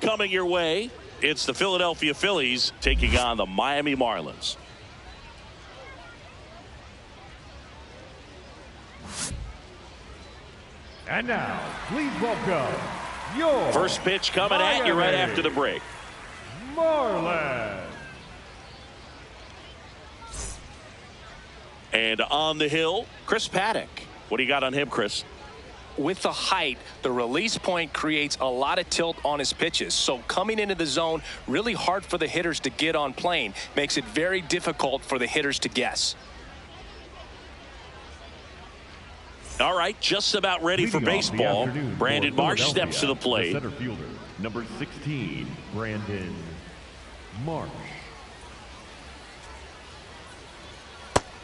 coming your way. It's the Philadelphia Phillies taking on the Miami Marlins. And now, please welcome your first pitch coming at you right after the break. Marlins. And on the hill, Chris Paddock. What do you got on him, Chris? With the height, the release point creates a lot of tilt on his pitches. So coming into the zone, really hard for the hitters to get on plane. Makes it very difficult for the hitters to guess. All right, just about ready for baseball. Brandon Marsh steps to the plate. Center fielder, number 16, Brandon Marsh.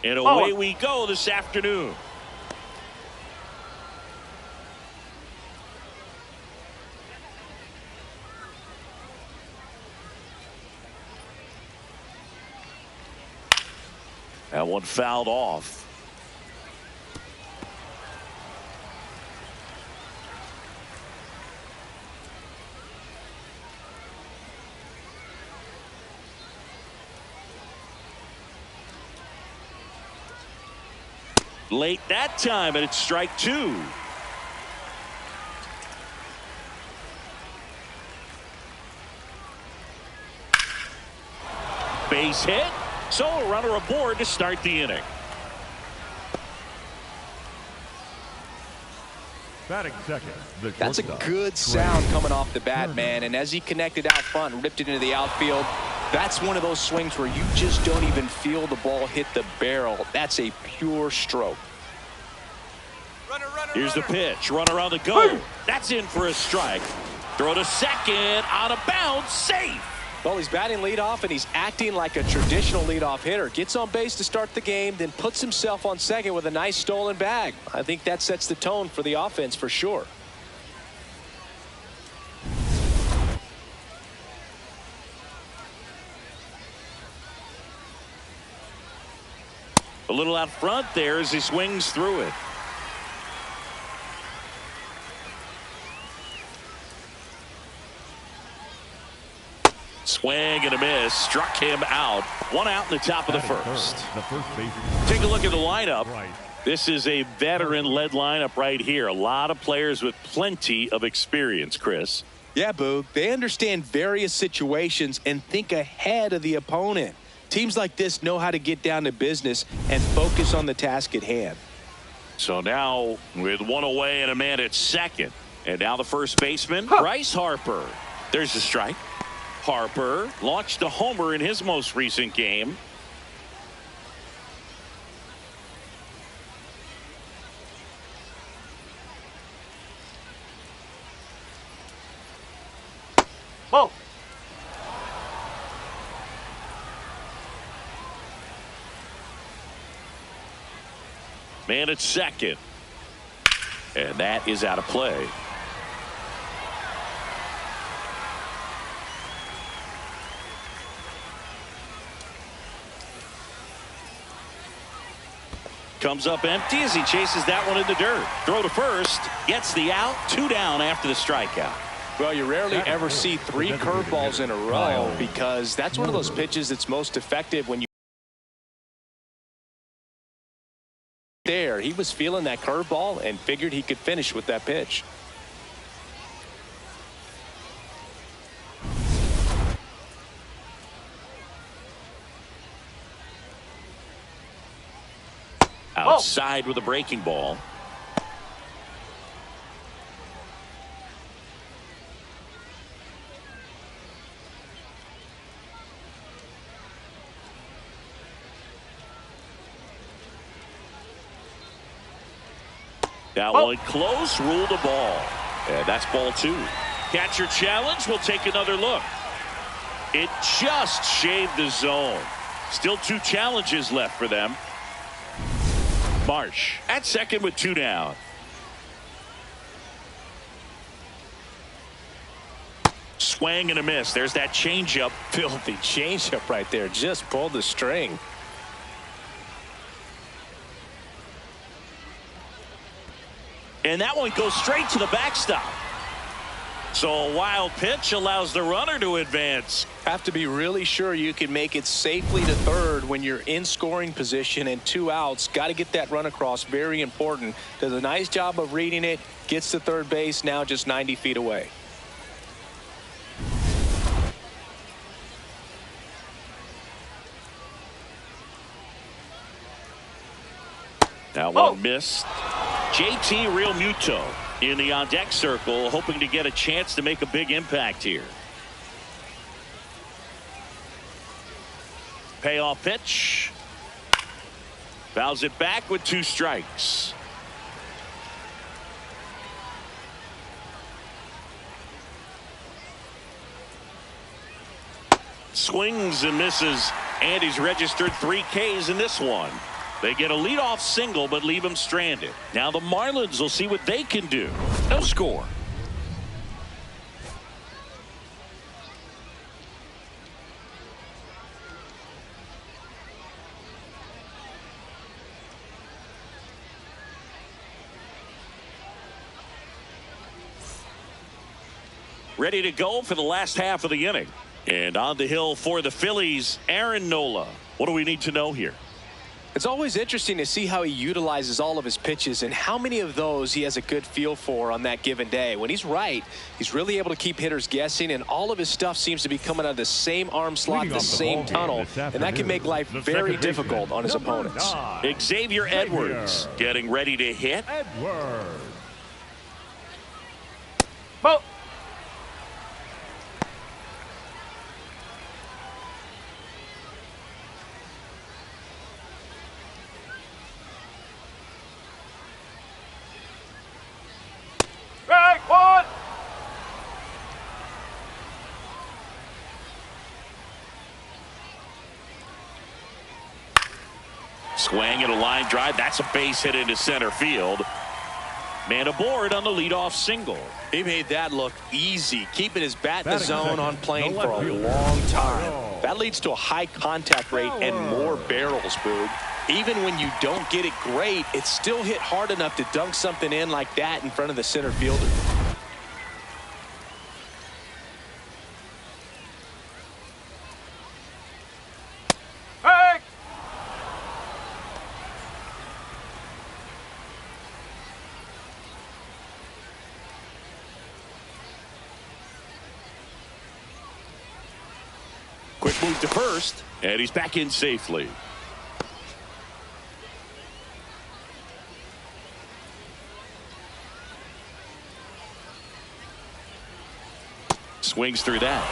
And away we go this afternoon. That one fouled off. Late that time, and it's strike two. Base hit. So a runner aboard to start the inning. Batting second. That's a good sound coming off the bat, man. And as he connected out front and ripped it into the outfield, that's one of those swings where you just don't even feel the ball hit the barrel. That's a pure stroke. Here's the pitch. Runner on the go. That's in for a strike. Throw to second. Out of bounds. Safe. Well, he's batting leadoff, and he's acting like a traditional leadoff hitter. Gets on base to start the game, then puts himself on second with a nice stolen bag. I think that sets the tone for the offense for sure. A little out front there as he swings through it. Swing and a miss. Struck him out. One out in the top of the first. Take a look at the lineup. This is a veteran-led lineup right here. A lot of players with plenty of experience, Chris. Yeah, Boog. They understand various situations and think ahead of the opponent. Teams like this know how to get down to business and focus on the task at hand. So now with one away and a man at second. And now the first baseman, Bryce Harper. There's the strike. Harper launched a homer in his most recent game. Whoa. Man at second. And that is out of play. Comes up empty as he chases that one in the dirt. Throw to first. Gets the out. 2 down after the strikeout. Well, you rarely ever see 3 curveballs in a row because that's one of those pitches that's most effective when you there. He was feeling that curveball and figured he could finish with that pitch. Outside with a breaking ball. That one close, ruled a ball. And that's ball 2. Catcher challenge. We'll take another look. It just shaved the zone. Still 2 challenges left for them. Marsh at second with 2 down. Swing and a miss. There's that changeup. Filthy changeup right there. Just pulled the string. And that one goes straight to the backstop. So a wild pitch allows the runner to advance. Have to be really sure you can make it safely to third when you're in scoring position and 2 outs. Got to get that run across. Very important. Does a nice job of reading it. Gets to third base, now just 90 feet away. That one missed. JT Realmuto in the on-deck circle, hoping to get a chance to make a big impact here. Payoff pitch. Fouls it back with 2 strikes. Swings and misses, and he's registered 3 Ks in this one. They get a leadoff single but leave him stranded. Now the Marlins will see what they can do. No score. Ready to go for the last half of the inning. And on the hill for the Phillies, Aaron Nola. What do we need to know here? It's always interesting to see how he utilizes all of his pitches and how many of those he has a good feel for on that given day. When he's right, he's really able to keep hitters guessing, and all of his stuff seems to be coming out of the same arm slot, the same tunnel, and that can make life very difficult on his opponents. Xavier Edwards getting ready to hit. Edwards. Ball. Swing and a line drive. That's a base hit into center field. Man aboard on the leadoff single. He made that look easy, keeping his bat in the zone on plane for a long time. That leads to a high contact rate and more barrels, Boog. Even when you don't get it great, it's still hit hard enough to dunk something in like that in front of the center fielder. Quick move to first, and he's back in safely. Swings through that.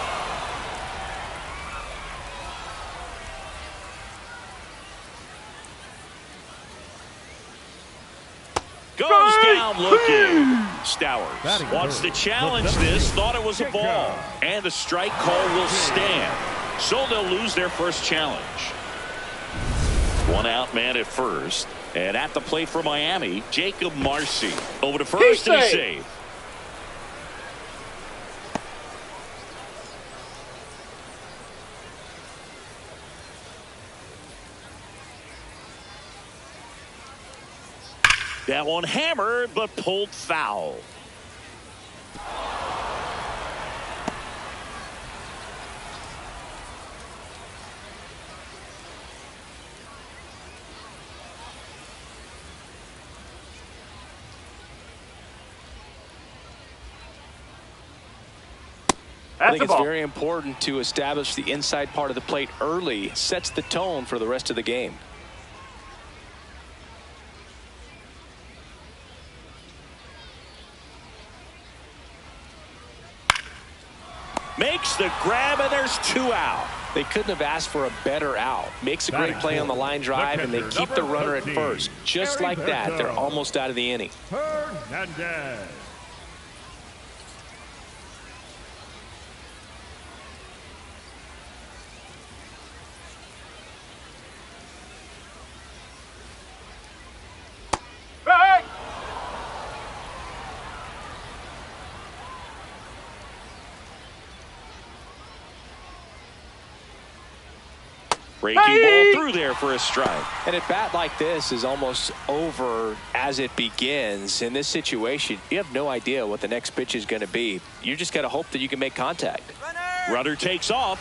Goes down looking. Stowers wants to challenge this, thought it was a ball, and the strike call will stand. So they'll lose their first challenge. 1 out man at first. And at the plate for Miami, Jacob Marcy. Over to first and safe. That one hammered but pulled foul. I think it's very important to establish the inside part of the plate early. It sets the tone for the rest of the game. Makes the grab, and there's 2 out. They couldn't have asked for a better out. Makes a great play on the line drive, and they keep the runner at first. Just like that, they're almost out of the inning. Hernandez. Breaking ball through there for a strike. And at bat like this is almost over as it begins. In this situation, you have no idea what the next pitch is going to be. You just got to hope that you can make contact. Runner takes off.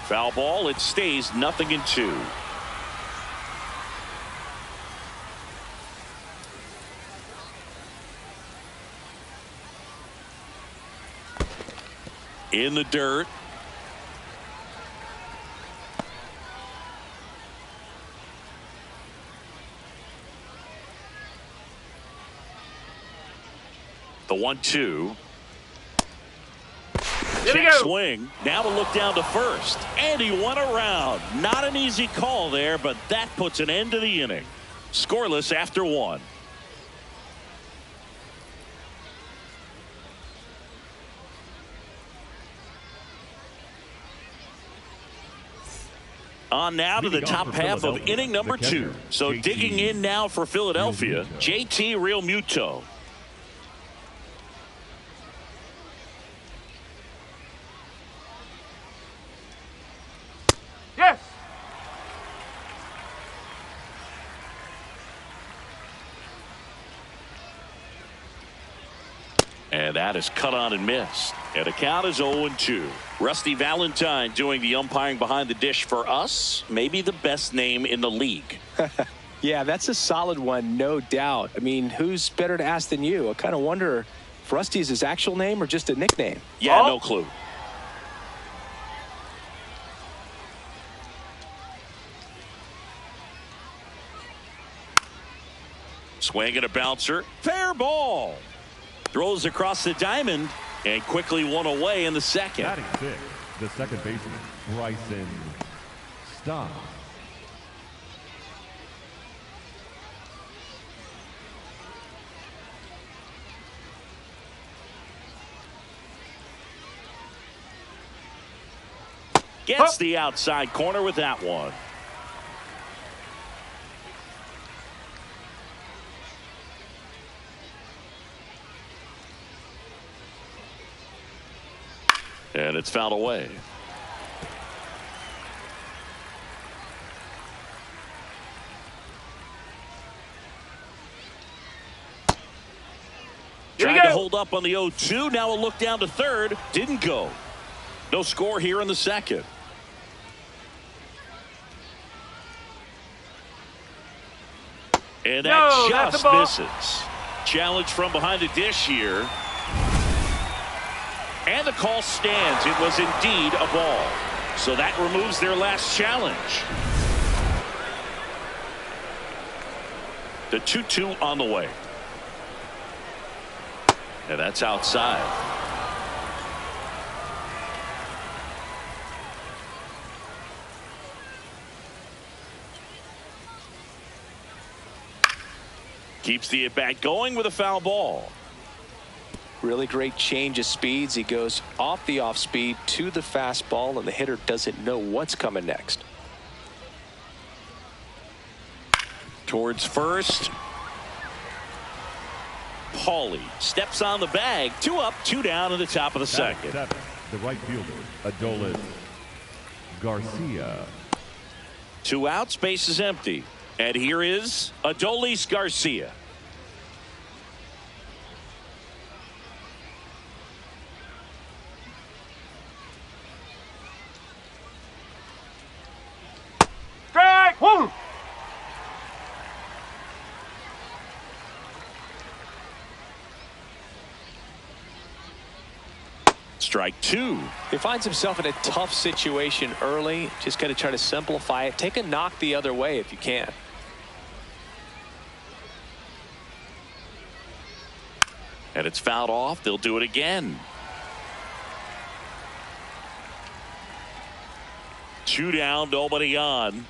Foul ball. It stays 0-2. In the dirt. The 1-2. Check swing. Now to look down to first. And he went around. Not an easy call there, but that puts an end to the inning. Scoreless after 1. On now to the top half of inning number 2. So digging in now for Philadelphia, JT Realmuto. Yes. And that is cut on and missed. And the count is 0-2. Rusty Valentine doing the umpiring behind the dish for us. Maybe the best name in the league. Yeah, that's a solid one, no doubt. I mean, who's better to ask than you? I kind of wonder if Rusty is his actual name or just a nickname. Yeah, no clue. Swing and a bouncer. Fair ball. Throws across the diamond and quickly one away in the second. Batting sixth, the second baseman, Bryson Stott. Gets the outside corner with that one. And it's fouled away. Tried to hold up on the 0-2. Now a look down to third. Didn't go. No score here in the second. And that just misses. Challenge from behind the dish here. And the call stands. It was indeed a ball. So that removes their last challenge. The 2-2 on the way. And that's outside. Keeps the at-bat going with a foul ball. Really great change of speeds. He goes off the off speed to the fastball, and the hitter doesn't know what's coming next. Towards first. Paulie steps on the bag. 2 up, 2 down in the top of the second. The right fielder, Adolis Garcia. 2 outs, base is empty. And here is Adolis Garcia. Strike one. Strike 2. He finds himself in a tough situation early. Just got to try to simplify it. Take a knock the other way if you can. And it's fouled off. They'll do it again. 2 down, nobody on.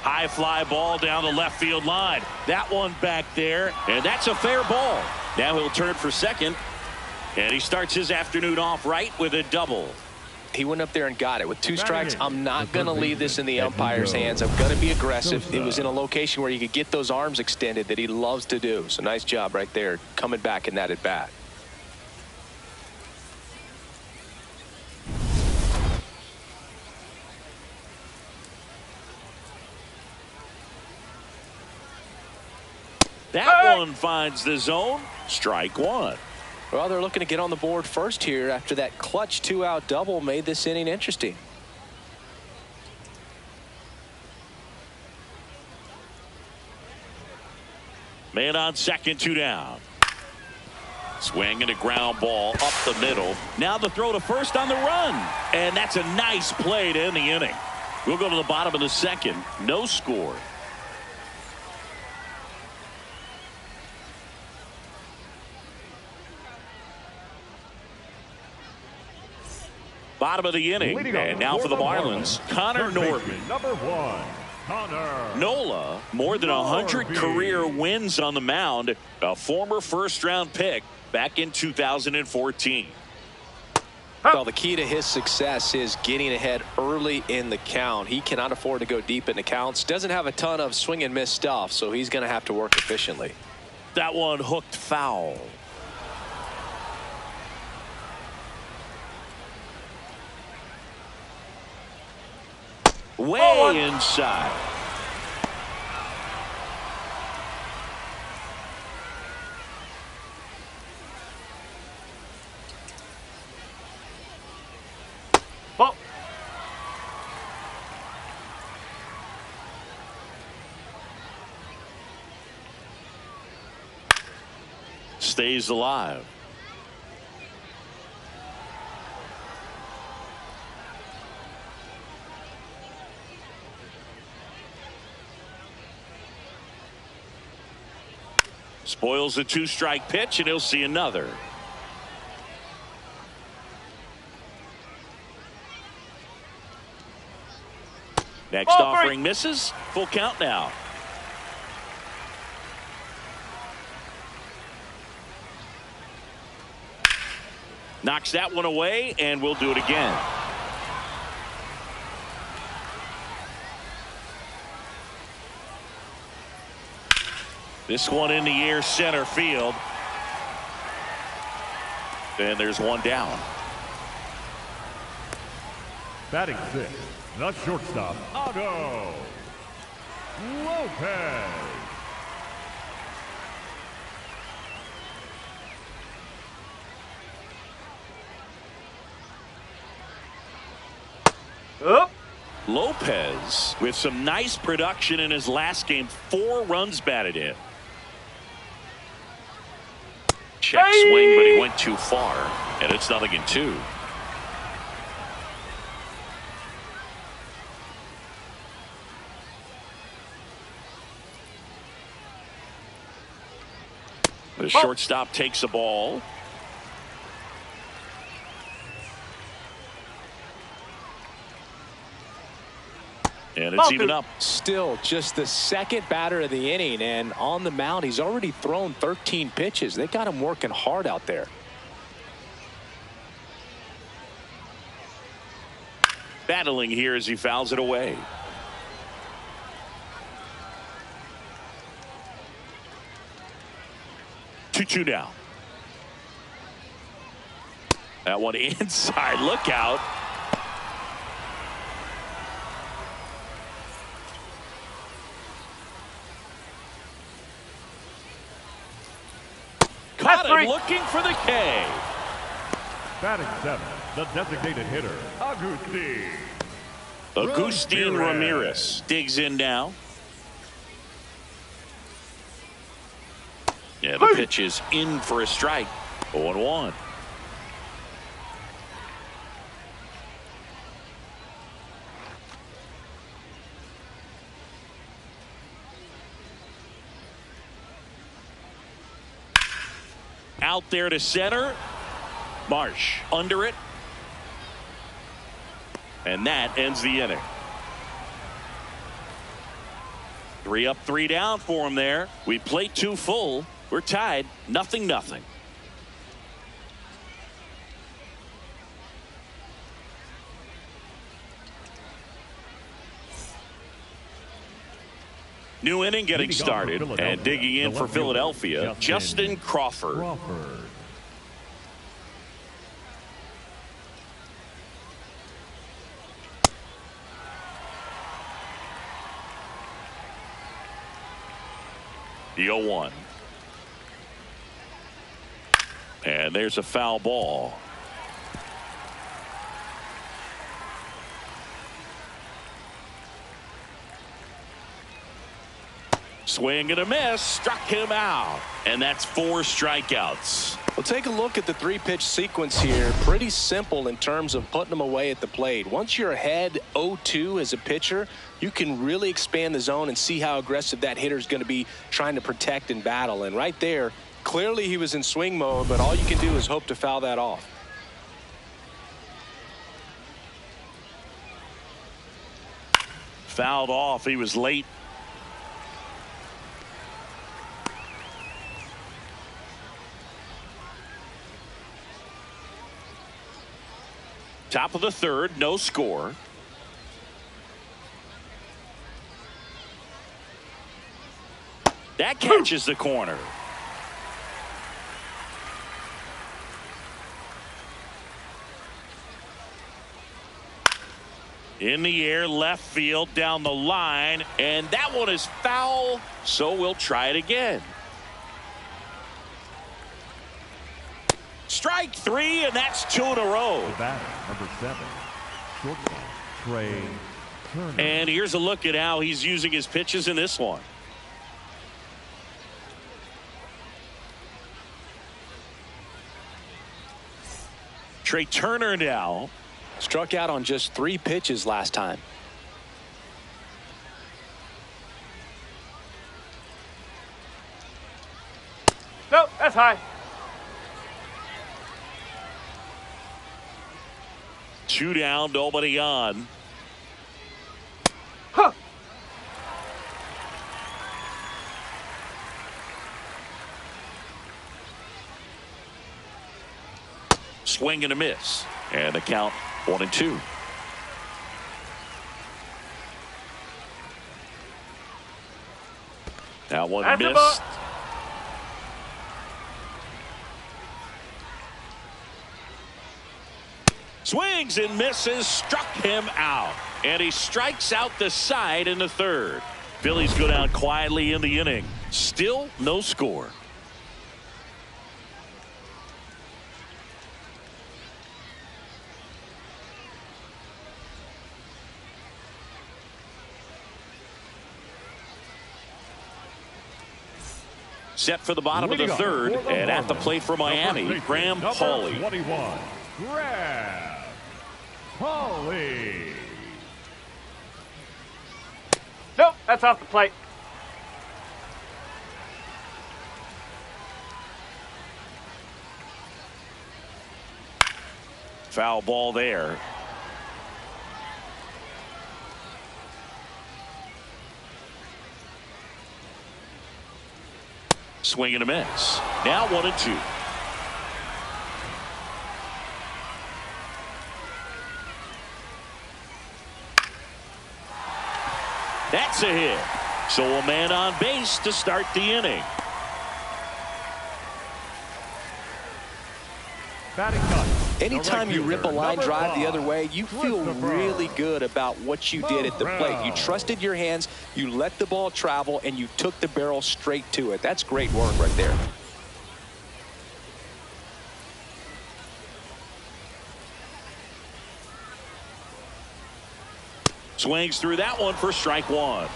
High fly ball down the left field line. That one back there, and that's a fair ball. Now he'll turn for second, and he starts his afternoon off right with a double. He went up there and got it with 2 strikes. I'm not going to leave this in the umpire's hands. I'm going to be aggressive. It was in a location where you could get those arms extended that he loves to do. So nice job right there coming back in that at bat. That one finds the zone. Strike one. Well, they're looking to get on the board first here after that clutch 2-out double made this inning interesting. Man on second, 2 down. Swing and a ground ball up the middle. Now the throw to first on the run. And that's a nice play to end the inning. We'll go to the bottom of the second. No score. Bottom of the inning. And now for the Marlins, Connor Norton. Number 1, Connor. Nola, more than 100 career wins on the mound. A former first-round pick back in 2014. Well, the key to his success is getting ahead early in the count. He cannot afford to go deep in the counts. Doesn't have a ton of swing and miss stuff, so he's going to have to work efficiently. That one hooked foul. Way inside. Stays alive. Spoils a 2-strike pitch, and he'll see another. Next offering misses. Full count now. Knocks that one away, and we'll do it again. This one in the air, center field. And there's one down. Batting 6, the shortstop, Otto Lopez. Lopez with some nice production in his last game. 4 runs batted in. Check swing, but he went too far, and it's 0-2. The shortstop takes a ball. And it's even up. Still just the second batter of the inning, and on the mound he's already thrown 13 pitches. They got him working hard out there. Battling here as he fouls it away. Two down. That one inside. Look out. Caught him looking for the K. Batting 7, the designated hitter, Agustin Ramirez digs in now. Yeah, the pitch is in for a strike. 0-1. Out there to center. Marsh under it. And that ends the inning. 3 up, 3 down for him there. We play 2 full. We're tied 0-0. New inning getting started, and digging in for Philadelphia, Justin Crawford. The 0-1. And there's a foul ball. Swing and a miss, struck him out. And that's 4 strikeouts. Well, take a look at the 3-pitch sequence here. Pretty simple in terms of putting them away at the plate. Once you're ahead 0-2 as a pitcher, you can really expand the zone and see how aggressive that hitter is going to be trying to protect and battle. And right there, clearly he was in swing mode, but all you can do is hope to foul that off. Fouled off. He was late. Top of the 3rd, no score. That catches the corner. In the air, left field, down the line, and that one is foul, so we'll try it again. Strike 3, and that's 2 in a row. The batter, number 7, shortstop, Trey Turner. And here's a look at how he's using his pitches in this one. Trey Turner now. Struck out on just 3 pitches last time. Nope, that's high. 2 down, nobody on. Huh. Swing and a miss. And the count 1-2. That one That's missed. Swings and misses, struck him out. And he strikes out the side in the 3rd. Phillies go down quietly in the inning. Still no score. Set for the bottom of the 3rd, and at the plate for Miami, Graham Pauley. 21, Graham Pauley. Nope, that's off the plate. Foul ball there. Swing and a miss. Now 1-2. That's a hit. So a man on base to start the inning. Batting cut. Anytime you rip a line drive the other way, you feel really good about what you did at the plate. You trusted your hands, you let the ball travel, and you took the barrel straight to it. That's great work right there. Swings through that one for strike 1.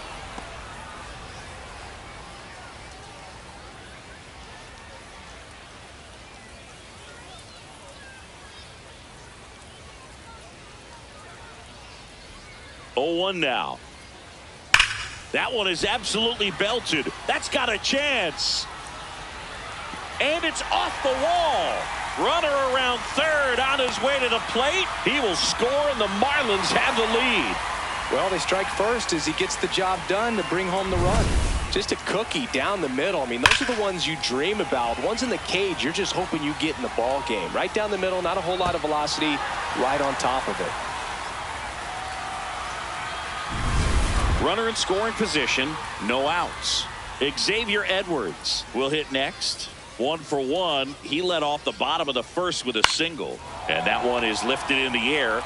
Now. That one is absolutely belted. That's got a chance. And it's off the wall. Runner around 3rd on his way to the plate. He will score, and the Marlins have the lead. Well, they strike first as he gets the job done to bring home the run. Just a cookie down the middle. I mean, those are the ones you dream about. Ones in the cage, you're just hoping you get in the ball game. Right down the middle, not a whole lot of velocity, right on top of it. Runner in scoring position, no outs. Xavier Edwards will hit next. 1 for 1. He led off the bottom of the 1st with a single. And that one is lifted in the air.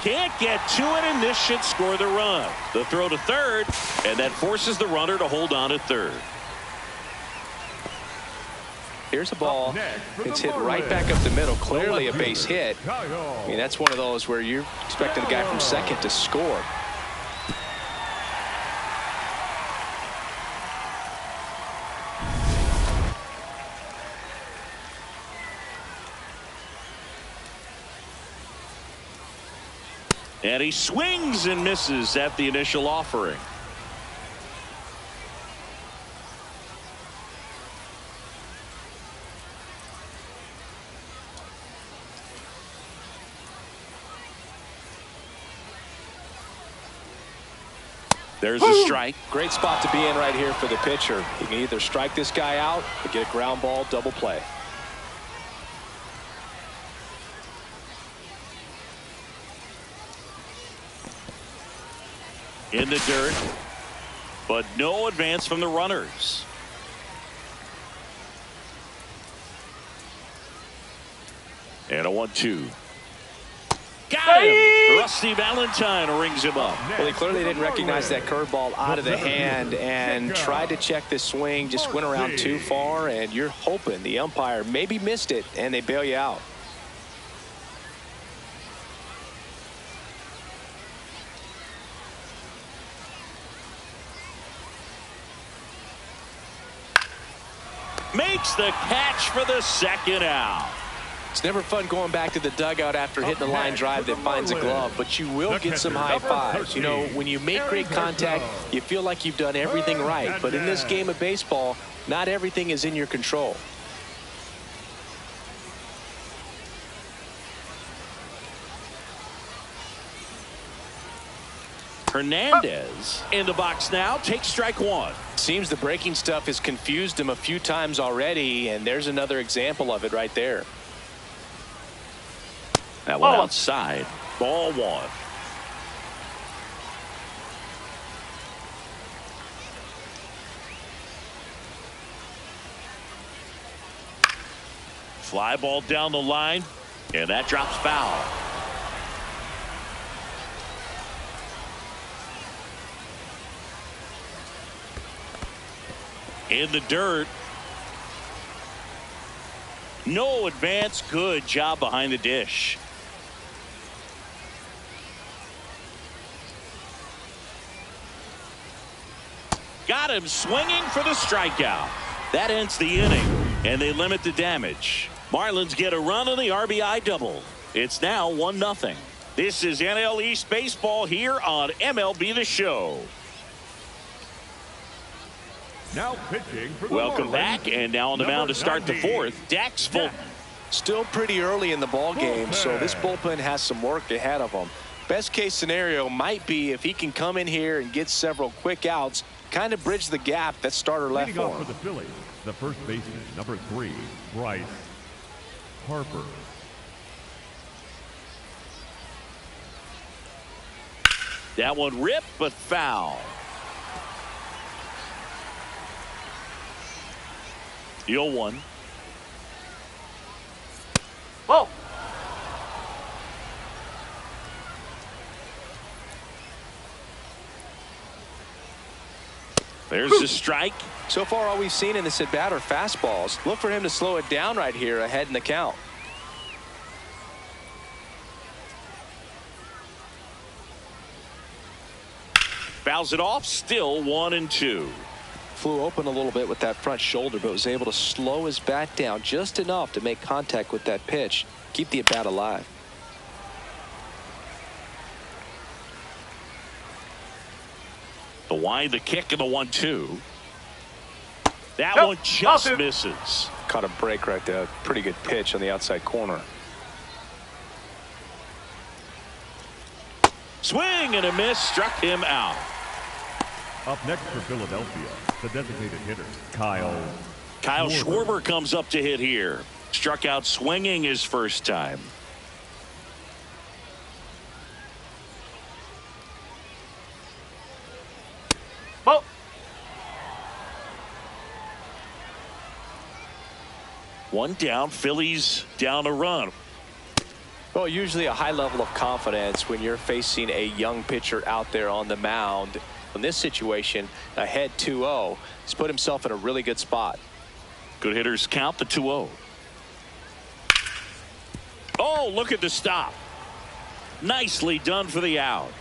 Can't get to it, and this should score the run. The throw to 3rd, and that forces the runner to hold on to 3rd. Here's a ball. It's hit right back up the middle. Clearly a base hit. I mean, that's one of those where you're expecting the guy from second to score. And he swings and misses at the initial offering. There's a strike. Great spot to be in right here for the pitcher. He can either strike this guy out or get a ground ball double play. In the dirt, but no advance from the runners. And a 1-2. Got him! Rusty Valentine rings him up. Well, he clearly didn't recognize that curveball out of the hand and tried to check the swing, just went around too far, and you're hoping the umpire maybe missed it and they bail you out. Makes the catch for the second out. It's never fun going back to the dugout after hitting a line drive that finds a glove, but you will get some high fives. You know, when you make great contact, you feel like you've done everything right. But in this game of baseball, not everything is in your control. Hernandez in the box now, takes strike one. Seems the breaking stuff has confused him a few times already, and there's another example of it right there. That one outside. Ball one. Fly ball down the line, and that drops foul. In the dirt. No advance. Good job behind the dish. Got him swinging for the strikeout. That ends the inning, and they limit the damage. Marlins get a run on the RBI double. It's now 1-0. This is NL East Baseball here on MLB The Show. Now pitching for the Welcome Marlins, back, and now on the mound to start the fourth, Dax Fulton. Still pretty early in the ball game, so this bullpen has some work ahead of them. Best case scenario might be if he can come in here and get several quick outs, kind of bridge the gap that starter left leading for off him. for the Phillies, the first baseman, number 3, Bryce Harper. That one ripped, but foul. The 0-1. Whoa. There's a strike. So far, all we've seen in this at bat are fastballs. Look for him to slow it down right here ahead in the count. Fouls it off. Still 1-2. Flew open a little bit with that front shoulder, but was able to slow his bat down just enough to make contact with that pitch. Keep the at bat alive. The wind, the kick, and the 1-2. That Nope. one just misses. Caught a break right there. Pretty good pitch on the outside corner. Swing and a miss, struck him out. Up next for Philadelphia, the designated hitter, Kyle Schwarber comes up to hit here. Struck out swinging his first time. Whoa. One down. Phillies down a run. Well, usually a high level of confidence when you're facing a young pitcher out there on the mound. In this situation, ahead 2-0, he's put himself in a really good spot. Good hitters count the 2-0. Oh, look at the stop. Nicely done for the out.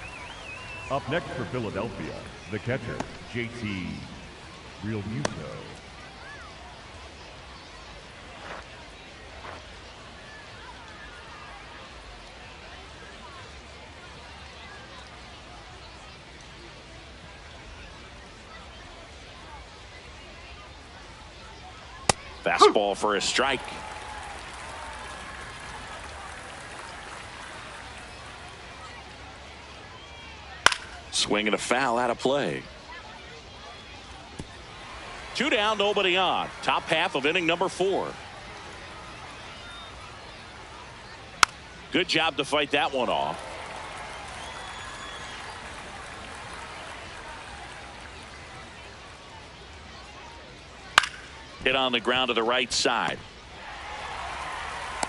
Up next for Philadelphia, the catcher, JT Realmuto. Fastball for a strike. Swing and a foul out of play. 2 down, nobody on. Top half of inning number 4. Good job to fight that one off. Hit on the ground to the right side.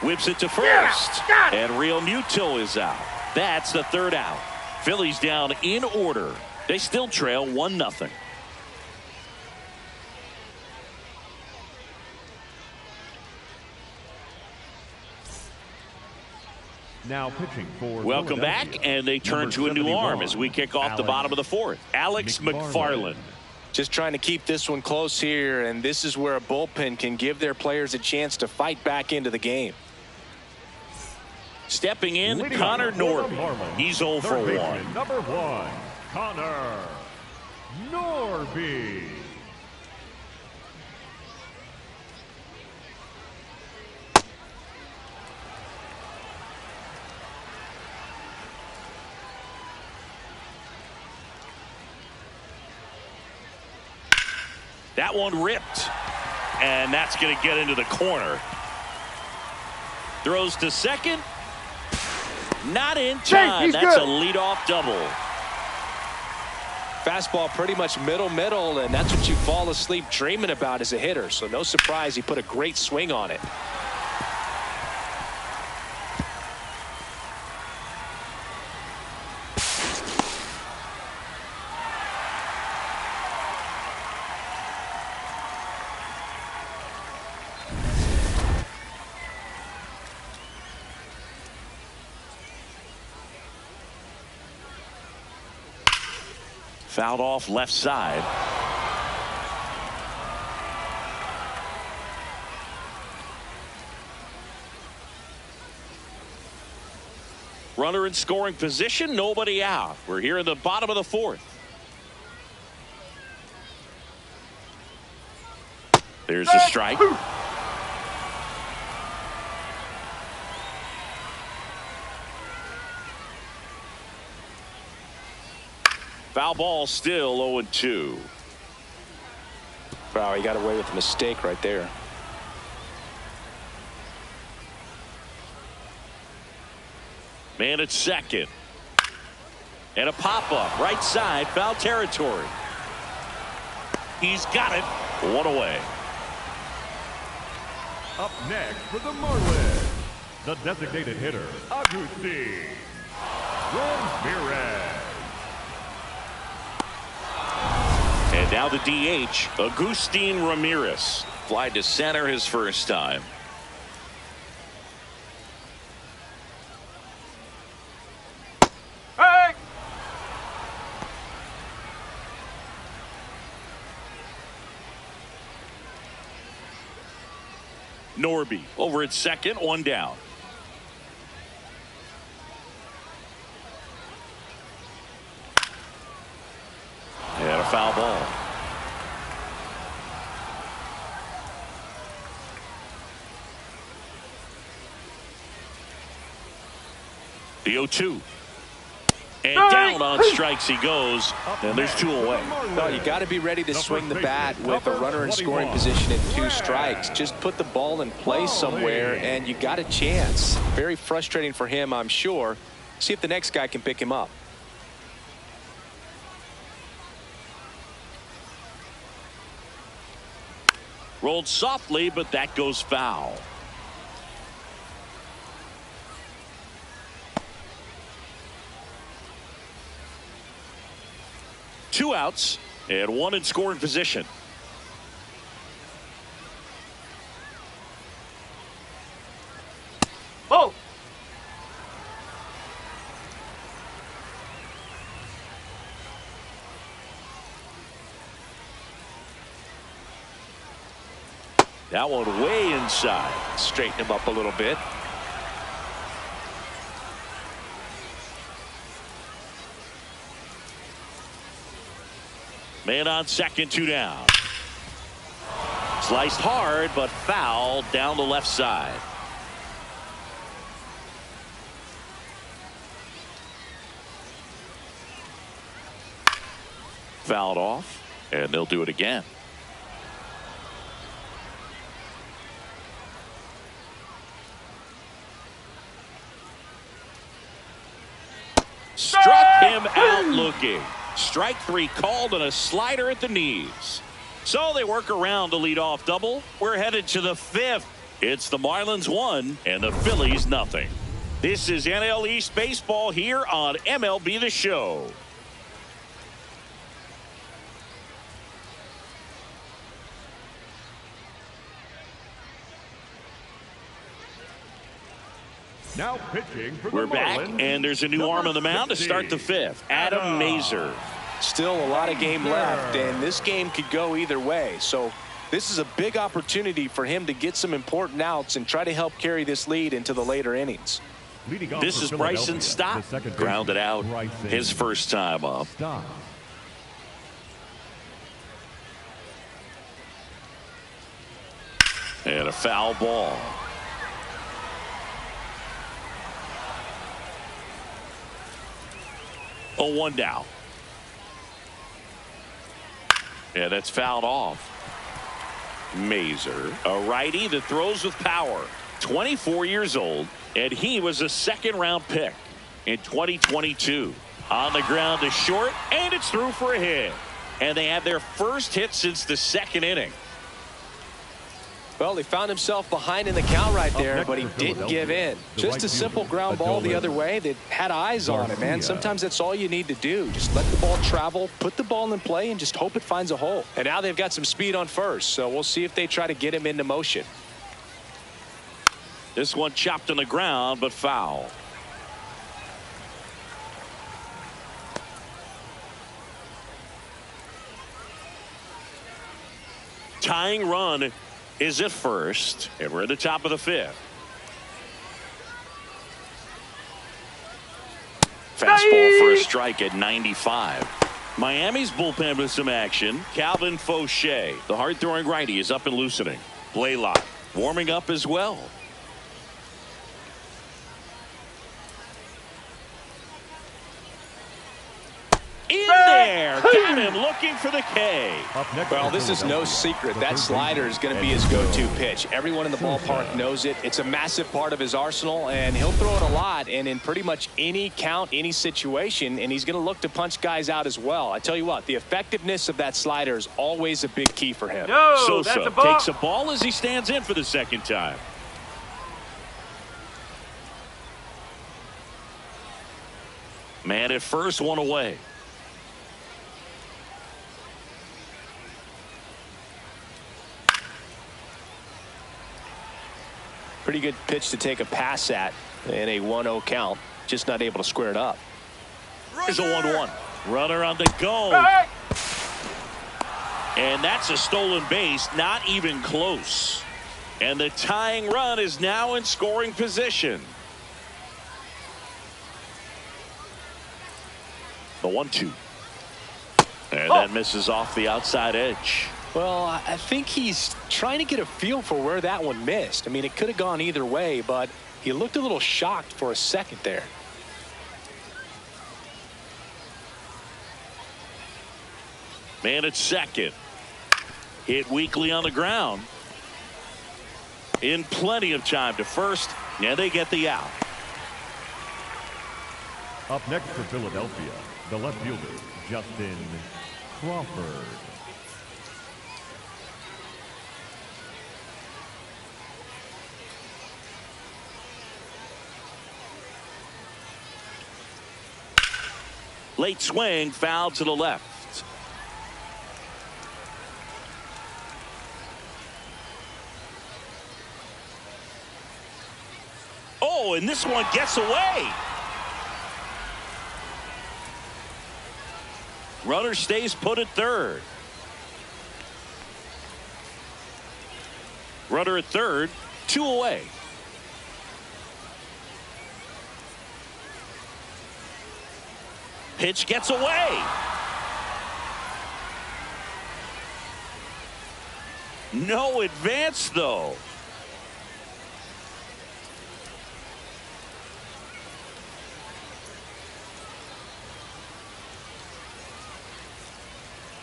Whips it to first. And Realmuto is out. That's the 3rd out. Phillies down in order. They still trail 1-0. Now pitching for welcome back, and they turn to a new arm as we kick off the bottom of the 4th. Alex McFarland. Just trying to keep this one close here, and this is where a bullpen can give their players a chance to fight back into the game. Stepping in, Connor Norby. He's 0 for 1. Number 1, Connor Norby. That one ripped, and that's going to get into the corner. Throws to second. Not in time. That's a leadoff double. Fastball pretty much middle, and that's what you fall asleep dreaming about as a hitter. So no surprise he put a great swing on it. Fouled off left side. Runner in scoring position, nobody out. We're here in the bottom of the 4th. There's a strike. Foul ball, still 0-2. Wow, he got away with a mistake right there. Man at second. And a pop-up, right side, foul territory. He's got it. 1 away. Up next for the Marlins, the designated hitter, Agustín Ramirez. And now the DH, Agustín Ramirez. Fly to center his first time. Hey! Norby over at second, 1 down. And a foul ball. The 0-2. And down on strikes he goes. And there's 2 away. Well, you got to be ready to swing the bat with a runner in scoring position and 2 strikes. Just put the ball in play somewhere and you got a chance. Very frustrating for him, I'm sure. See if the next guy can pick him up. Rolled softly, but that goes foul. Two outs and 1 in scoring position. That one way inside. Straighten him up a little bit. Man on second, 2 down. Sliced hard, but foul down the left side. Fouled off, and they'll do it again. Struck him out looking. Strike 3 called and a slider at the knees. So they work around the leadoff double. We're headed to the 5th. It's the Marlins 1 and the Phillies nothing. This is NL East baseball here on MLB The Show. Now pitching for We're the back, Marlins, and there's a new arm in the mound to start the 5th. Adam Mazur. Still a lot of game left, and this game could go either way. So this is a big opportunity for him to get some important outs and try to help carry this lead into the later innings. This is Bryson Stott. Grounded out his first time up. And a foul ball. 0-1 now. And that's fouled off. Mazur, a righty that throws with power. 24 years old, and he was a 2nd-round pick in 2022. On the ground to short, and it's through for a hit. And they have their first hit since the 2nd inning. Well, he found himself behind in the count right there, but he didn't give in. Just a simple ground ball the other way that had eyes on it, man. Sometimes that's all you need to do. Just let the ball travel, put the ball in play, and just hope it finds a hole. And now they've got some speed on first, so we'll see if they try to get him into motion. This one chopped on the ground, but foul. Tying run is at first, and we're at the top of the 5th. Fastball for a strike at 95. Miami's bullpen with some action. Calvin Fauché, the hard-throwing righty, is up and loosening. Blaylock warming up as well. In there, got him looking for the K. Well, this is no secret. That slider is going to be his go-to pitch. Everyone in the ballpark knows it. It's a massive part of his arsenal, and he'll throw it a lot and in pretty much any count, any situation, and he's going to look to punch guys out as well. I tell you what, the effectiveness of that slider is always a big key for him. Sosa takes a ball as he stands in for the 2nd time. Man at first, one away. Pretty good pitch to take a pass at in a 1-0 count. Just not able to square it up. Here's a 1-1. Runner on the go. And that's a stolen base, not even close. And the tying run is now in scoring position. The 1-2. And that misses off the outside edge. Well, I think he's trying to get a feel for where that one missed. I mean, it could have gone either way, but he looked a little shocked for a second there. Man at second. Hit weakly on the ground. In plenty of time to first. Yeah, they get the out. Up next for Philadelphia, the left fielder, Justin Crawford. Late swing, foul to the left. Oh, and this one gets away. Runner stays put at third. Runner at third, 2 away. Pitch gets away. No advance, though.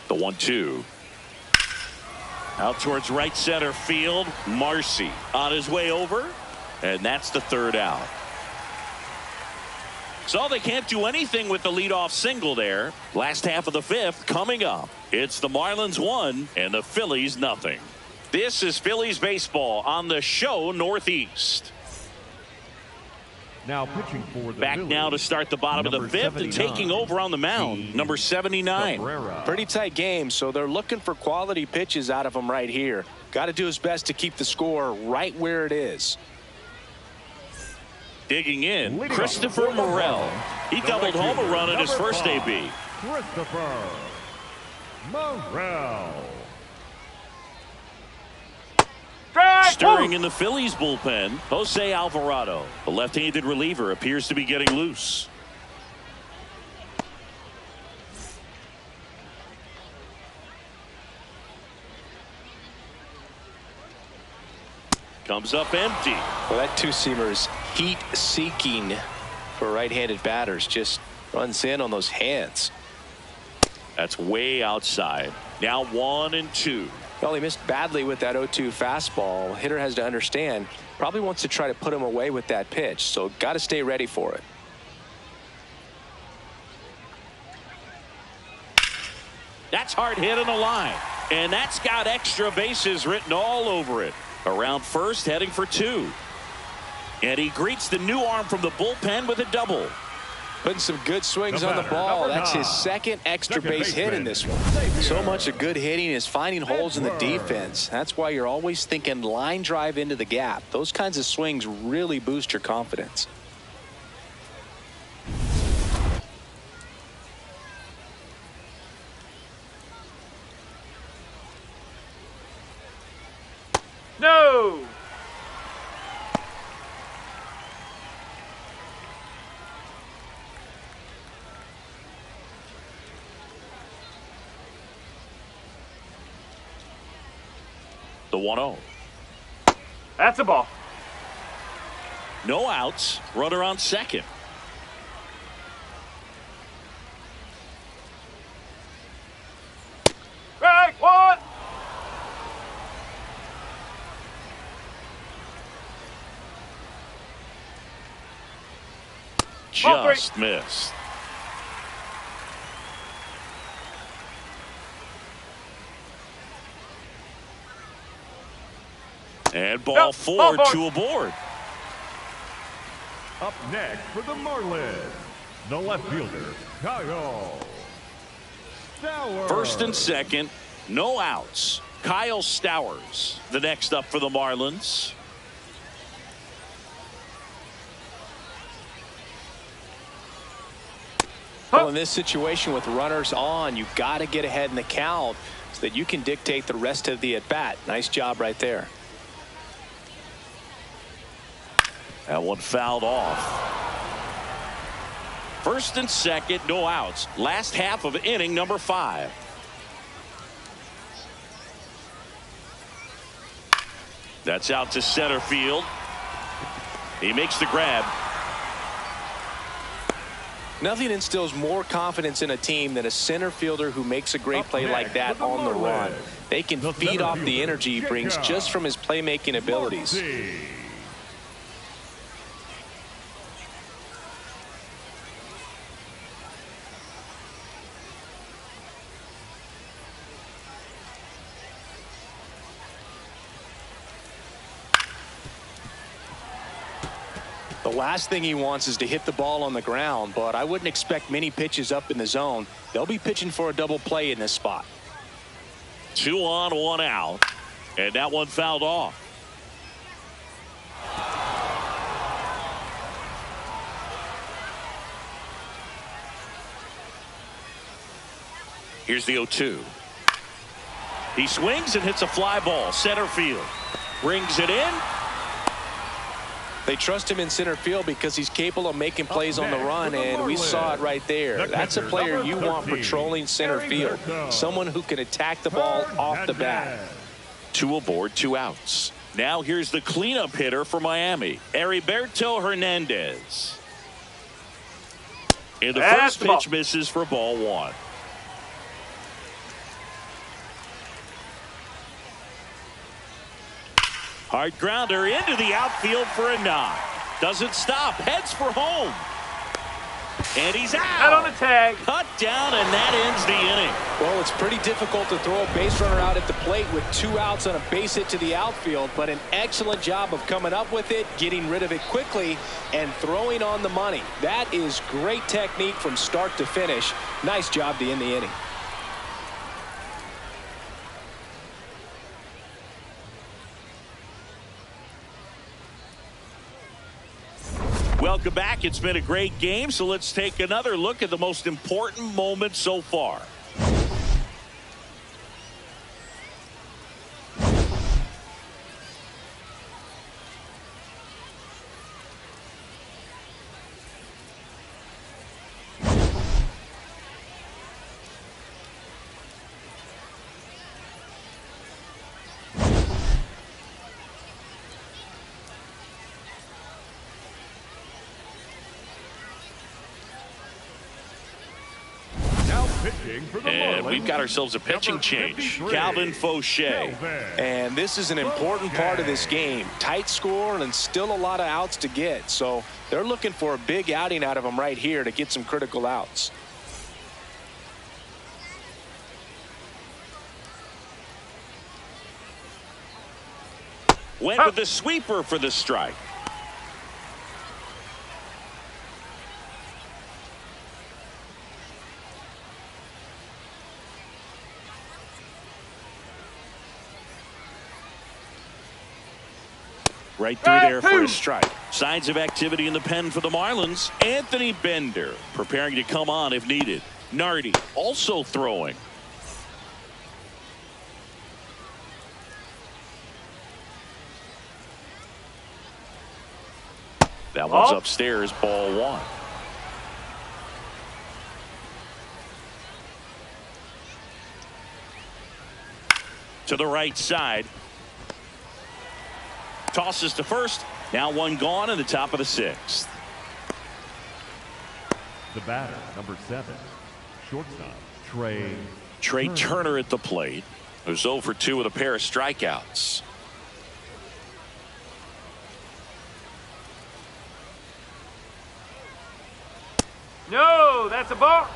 The 1-2. Out towards right center field. Marcy on his way over. And that's the third out. So they can't do anything with the leadoff single there. Last half of the fifth coming up. It's the Marlins 1 and the Phillies nothing. This is Phillies baseball on the show Northeast. Now pitching for the Back Phillies, now to start the bottom of the fifth and taking over on the mound, number 79. Cabrera. Pretty tight game, so they're looking for quality pitches out of him right here. Got to do his best to keep the score right where it is. Digging in, Christopher Morel. He doubled home a run in his first AB. Christopher Morel. Stirring in the Phillies bullpen, Jose Alvarado. The left-handed reliever appears to be getting loose. Comes up empty. Well, that two-seamer is heat-seeking for right-handed batters. Just runs in on those hands. That's way outside. Now 1-2. Well, he missed badly with that 0-2 fastball. Hitter has to understand, probably wants to try to put him away with that pitch, so got to stay ready for it. That's hard hit on the line, and that's got extra bases written all over it. Around first, heading for 2. And he greets the new arm from the bullpen with a double. Putting some good swings on the ball. That's his second extra base hit in this one. So much of good hitting is finding holes in the defense. That's why you're always thinking line drive into the gap. Those kinds of swings really boost your confidence. No. The 1-0. That's a ball. No outs. Runner on second. Strike one. Just missed. And ball 4, 2 aboard. Up next for the Marlins, the left fielder, Kyle Stowers. First and second, no outs. Kyle Stowers, the next up for the Marlins. Well, in this situation with runners on, you've got to get ahead in the count so that you can dictate the rest of the at-bat. Nice job right there. That one fouled off. First and second, no outs. Last half of inning number 5. That's out to center field. He makes the grab. Nothing instills more confidence in a team than a center fielder who makes a great play like that on the run. They can feed off the energy he brings just from his playmaking abilities. The last thing he wants is to hit the ball on the ground, but I wouldn't expect many pitches up in the zone. They'll be pitching for a double play in this spot. 2 on, 1 out. And that one fouled off. Here's the 0-2. He swings and hits a fly ball, center field. Brings it in. They trust him in center field because he's capable of making plays on the run, and we saw it right there. That's a player you want patrolling center field. Someone who can attack the ball off the bat. 2 aboard, 2 outs. Now here's the cleanup hitter for Miami, Heriberto Hernandez. And the first pitch misses for ball 1. Hard grounder into the outfield for a knock. Doesn't stop. Heads for home. And he's out. Out on the tag. Cut down, and that ends the inning. Well, it's pretty difficult to throw a base runner out at the plate with 2 outs on a base hit to the outfield, but an excellent job of coming up with it, getting rid of it quickly, and throwing on the money. That is great technique from start to finish. Nice job to end the inning. Welcome back. It's been a great game, so let's take another look at the most important moment so far. And we've got ourselves a pitching change. Calvin Fauché. And this is an important part of this game. Tight score and still a lot of outs to get. So they're looking for a big outing out of him right here to get some critical outs. Went with the sweeper for the strike. Right through there for a strike. Signs of activity in the pen for the Marlins. Anthony Bender preparing to come on if needed. Nardi also throwing. That one's upstairs, ball 1. To the right side. Tosses to first. Now 1 gone in the top of the 6th. The batter, number 7, shortstop, Trey Turner at the plate. Who's 0 for 2 with a pair of strikeouts. No, that's a ball.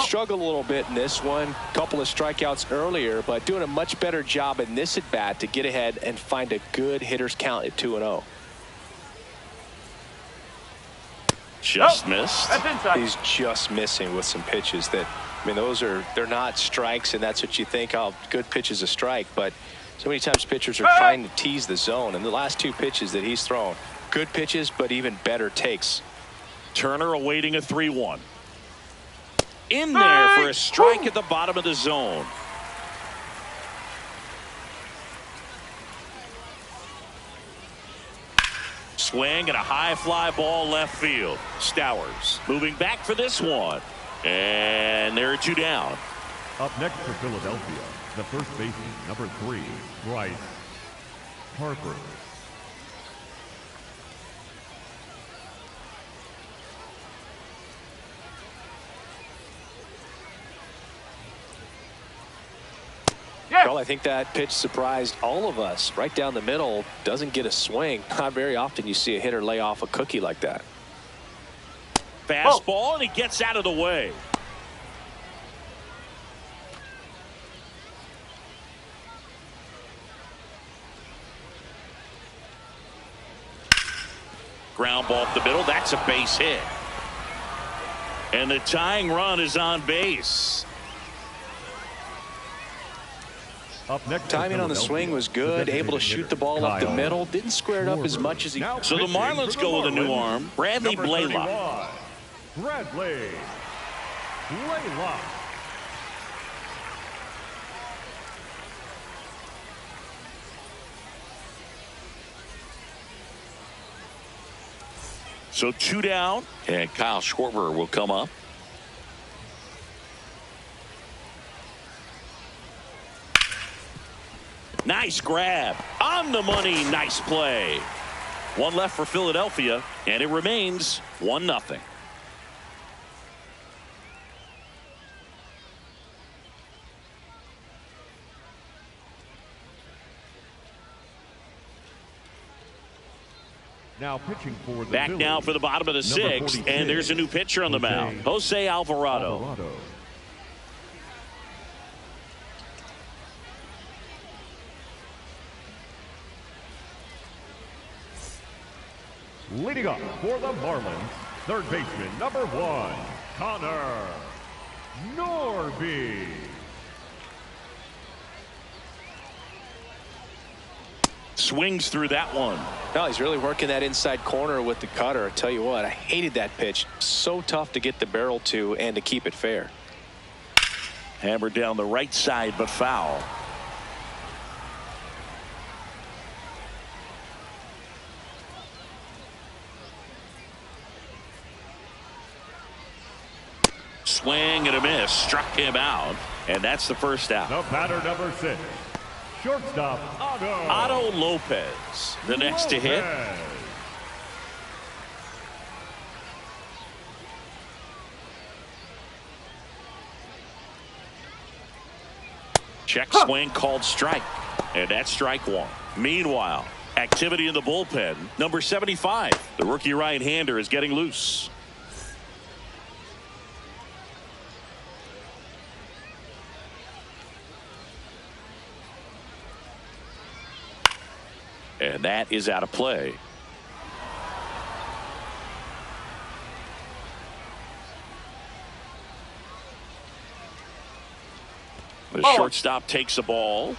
Struggled a little bit in this one. Couple of strikeouts earlier, but doing a much better job in this at bat to get ahead and find a good hitter's count at 2-0. Just missed. That's inside. He's just missing with some pitches that, I mean, they're not strikes, and that's what you think, oh, good pitch is a strike, but so many times pitchers are trying to tease the zone, and the last 2 pitches that he's thrown, good pitches, but even better takes. Turner awaiting a 3-1. In there for a strike at the bottom of the zone. Swing and a high fly ball left field. Stowers moving back for this one. And there are 2 down. Up next for Philadelphia, the first baseman, number 3, Bryce Harper. Well, I think that pitch surprised all of us. Right down the middle, doesn't get a swing. Not very often you see a hitter lay off a cookie like that. Fastball, and he gets out of the way. Ground ball up the middle. That's a base hit. And the tying run is on base. Up next, timing on the swing was good, able to shoot the ball up the middle, didn't square it up as much as he. So the Marlins go with a new arm, Bradley Blaylock. Bradley. Layla. So 2 down, and Kyle Schwarber will come up. Nice grab. On the money. Nice play. 1 left for Philadelphia, and it remains 1-0. Now pitching for the Back Phillies, now for the bottom of the number 6th, 46, and there's a new pitcher on the mound, Jose Alvarado. Leading up for the Marlins, third baseman, number 1, Connor Norby. Swings through that one. No, he's really working that inside corner with the cutter. I tell you what, I hated that pitch. So tough to get the barrel to and to keep it fair. Hammered down the right side, but foul. Swing and a miss. Struck him out. And that's the first out. The batter, number 6, shortstop, Otto Lopez, the next to hit. Check swing called strike. And that's strike 1. Meanwhile, activity in the bullpen. Number 75, the rookie right-hander, is getting loose. And that is out of play. The shortstop takes the ball.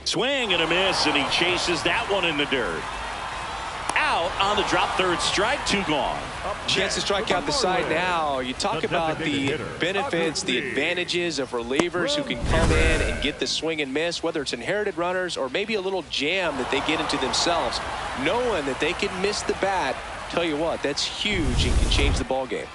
Swing and a miss, and he chases that one in the dirt. Out on the drop, third strike, 2 gone. Chance to strike out the side now. You talk about the benefits, the advantages of relievers who can come in and get the swing and miss, whether it's inherited runners or maybe a little jam that they get into themselves. Knowing that they can miss the bat, tell you what, that's huge and can change the ball game.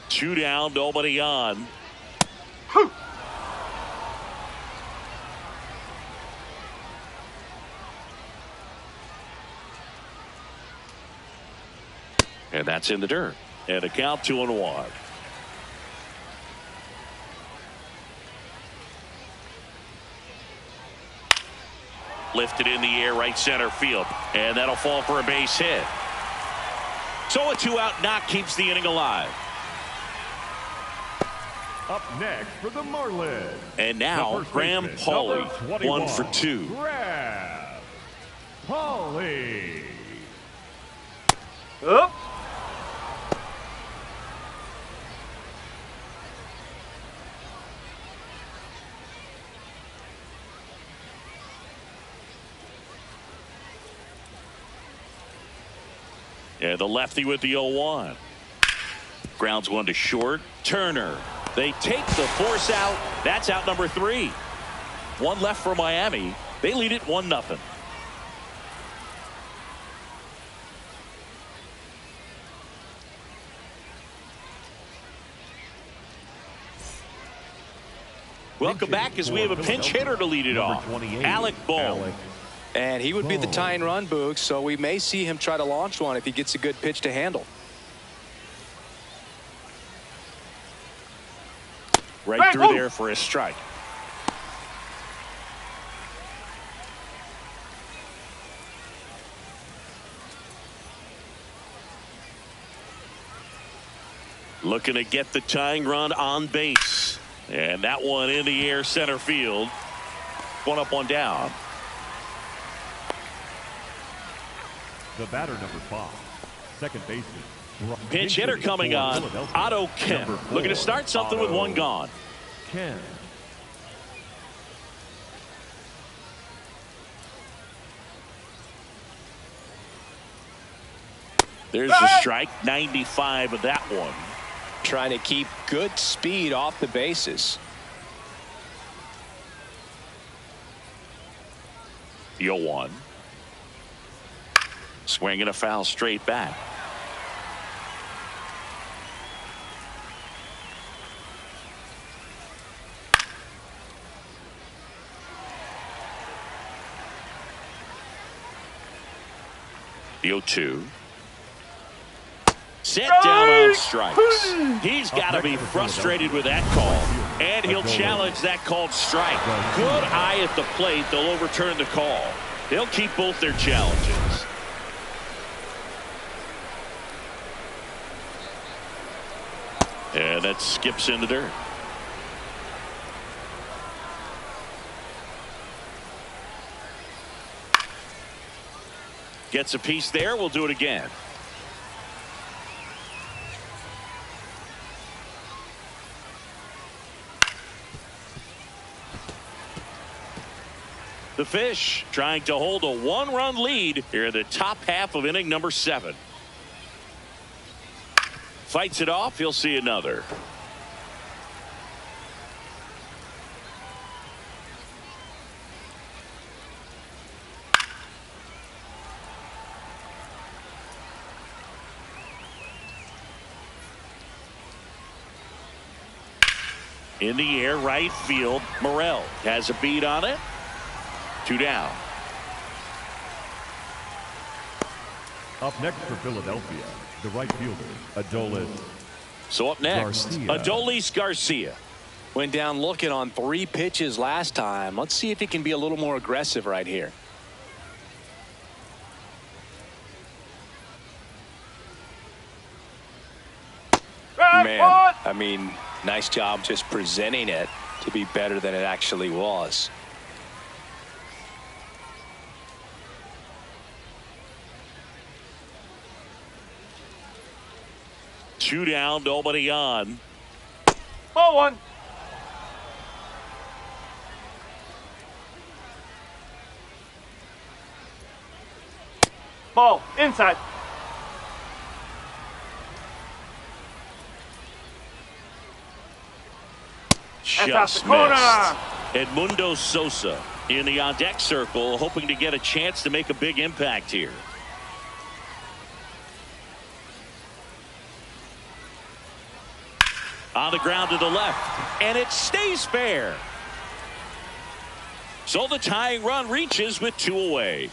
Two down, nobody on. And that's in the dirt. And a count 2-1. Lifted in the air, right center field. And that'll fall for a base hit. So a 2-out knock keeps the inning alive. Up next for the Marlins. And now Graham Pauley, 1 for 2. Graham Pauley. Up. And the lefty with the 0-1. Grounds one to short. Turner. They take the force out. That's out number 3. 1 left for Miami. They lead it 1-0. Welcome back as we have a pinch hitter to lead it off. Alec Bohm. And he would be the tying run, Boog, so we may see him try to launch one if he gets a good pitch to handle. Right through there for a strike. Looking to get the tying run on base. And that one in the air center field. One up, one down. The batter, number 5, second baseman. Pinch hitter coming on. Otto Kemp. Looking to start something with one gone. Kemp. There's a strike. 95 of that one. Trying to keep good speed off the bases. The 0-1. Swinging a foul straight back. The 0-2. Set down on strikes. He's got to be frustrated with that call. And he'll challenge that called strike. Good eye at the plate. They'll overturn the call. They'll keep both their challenges. And that skips in the dirt. Gets a piece there. We'll do it again. The Fish trying to hold a one-run lead here in the top half of inning number 7. Fights it off. He'll see another. In the air, right field. Morel has a beat on it. 2 down. Up next for Philadelphia, the right fielder, Adolis. So up next, Adolis Garcia. Went down looking on 3 pitches last time. Let's see if he can be a little more aggressive right here. Man, I mean, nice job just presenting it to be better than it actually was. Two down, nobody on. Ball 1. Ball inside. Just missed. Edmundo Sosa in the on deck circle, hoping to get a chance to make a big impact here. On the ground to the left, and it stays fair. So the tying run reaches with 2 away.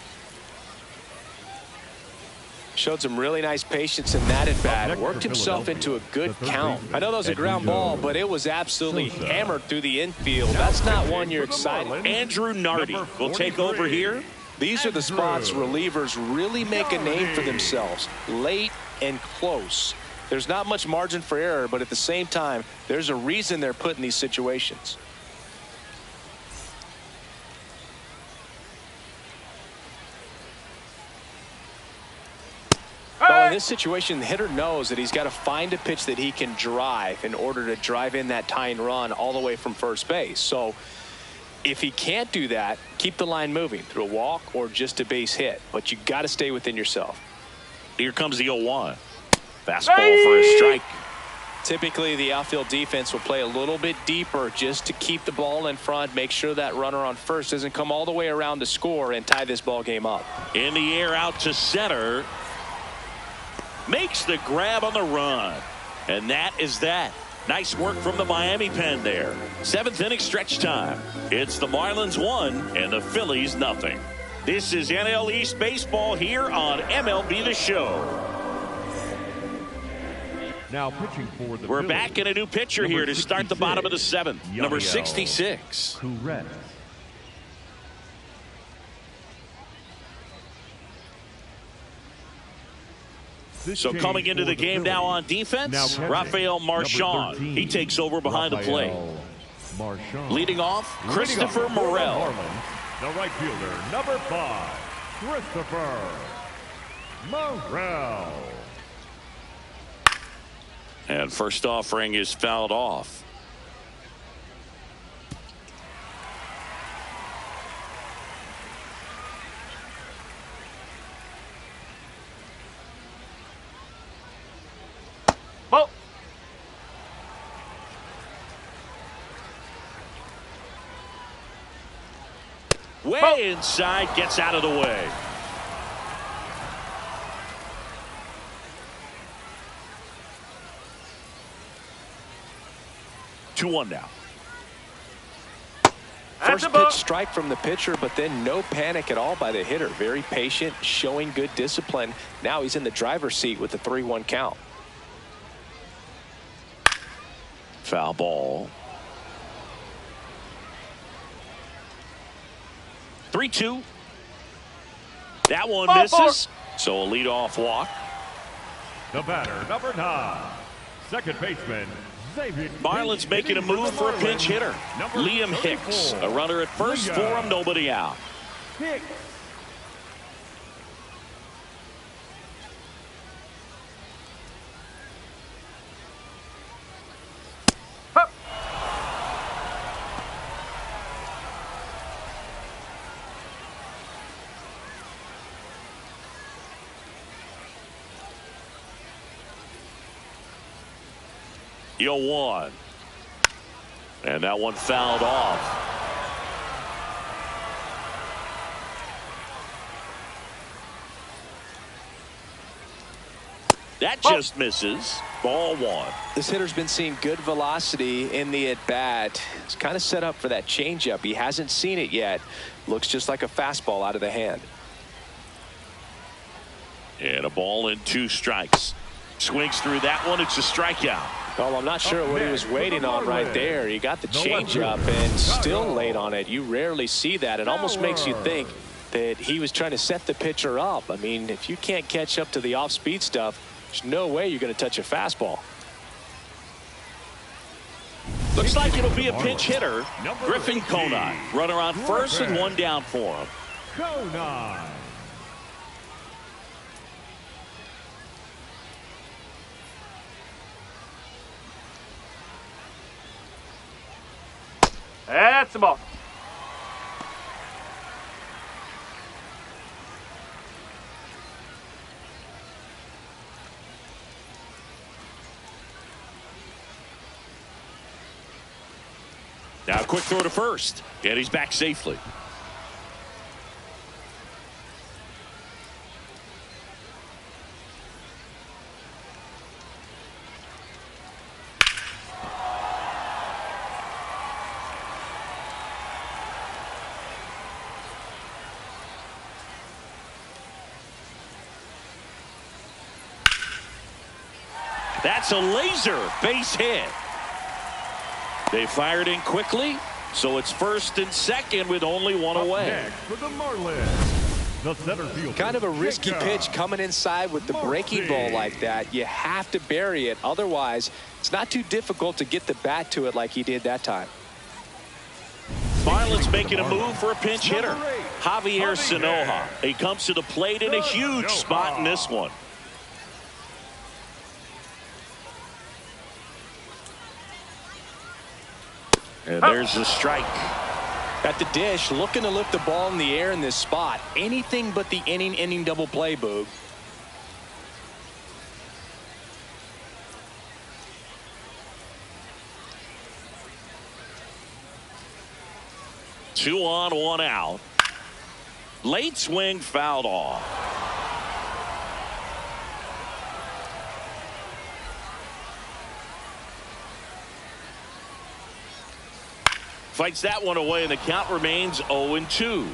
Showed some really nice patience in that at bat. Worked himself into a good count. I know that was a ground ball, but it was absolutely hammered through the infield. That's not one you're excited. Andrew Nardi will take over here. These are the spots relievers really make a name for themselves. Late and close. There's not much margin for error, but at the same time, there's a reason they're put in these situations. Well, in this situation, the hitter knows that he's got to find a pitch that he can drive in order to drive in that tying run all the way from first base. So if he can't do that, keep the line moving through a walk or just a base hit. But you got to stay within yourself. Here comes the 0-1. Fastball for a strike. Typically, the outfield defense will play a little bit deeper just to keep the ball in front, make sure that runner on first doesn't come all the way around to score and tie this ball game up. In the air out to center. Makes the grab on the run. And that is that. Nice work from the Miami pen there. 7th inning stretch time. It's the Marlins 1 and the Phillies nothing. This is NL East baseball here on MLB The Show. Now pitching for the We're Phillies, back in a new pitcher here to start the bottom of the 7th. Number 66. Correct. So coming into the game now on defense, Rafael Marchand. He takes over behind the plate. Leading off, Christopher Morel. The right fielder, number 5, Christopher Morel. And first offering is fouled off. Ball. Way inside, gets out of the way. Two one now. First pitch strike from the pitcher, but then no panic at all by the hitter. Very patient, showing good discipline. Now he's in the driver's seat with the 3-1 count. Foul ball. 3-2. That one misses. So a leadoff walk. The batter, number 9, second baseman, Xavier. Marlins making a move for a pinch hitter. Liam Hicks. A runner at first for him, nobody out. Hicks. Yo, 1. And that one fouled off. That just misses. Ball 1. This hitter's been seeing good velocity in the at-bat. It's kind of set up for that changeup. He hasn't seen it yet. Looks just like a fastball out of the hand. And a ball and 2 strikes. Swings through that one. It's a strikeout. Well, I'm not sure what he was waiting on right there. He got the changeup and still laid on it. You rarely see that. It almost makes you think that he was trying to set the pitcher up. I mean, if you can't catch up to the off-speed stuff, there's no way you're going to touch a fastball. Looks like it'll be a pinch hitter. Griffin Conine. Runner on first and 1 down for him. Conine. That's the ball. Now a quick throw to first. And he's back safely. That's a laser base hit. They fired in quickly, so it's first and second with only 1 away. Next for the Marlins, the center fielder. Kind of a risky pitch coming inside with the breaking ball like that. You have to bury it. Otherwise, it's not too difficult to get the bat to it like he did that time. Marlins making a move for a pinch hitter. Javier Sanoja. He comes to the plate in a huge spot in this one. And there's the strike. At the dish, looking to lift the ball in the air in this spot. Anything but the inning double play, Boog. Two on, 1 out. Late swing fouled off. Fights that one away, and the count remains 0-2.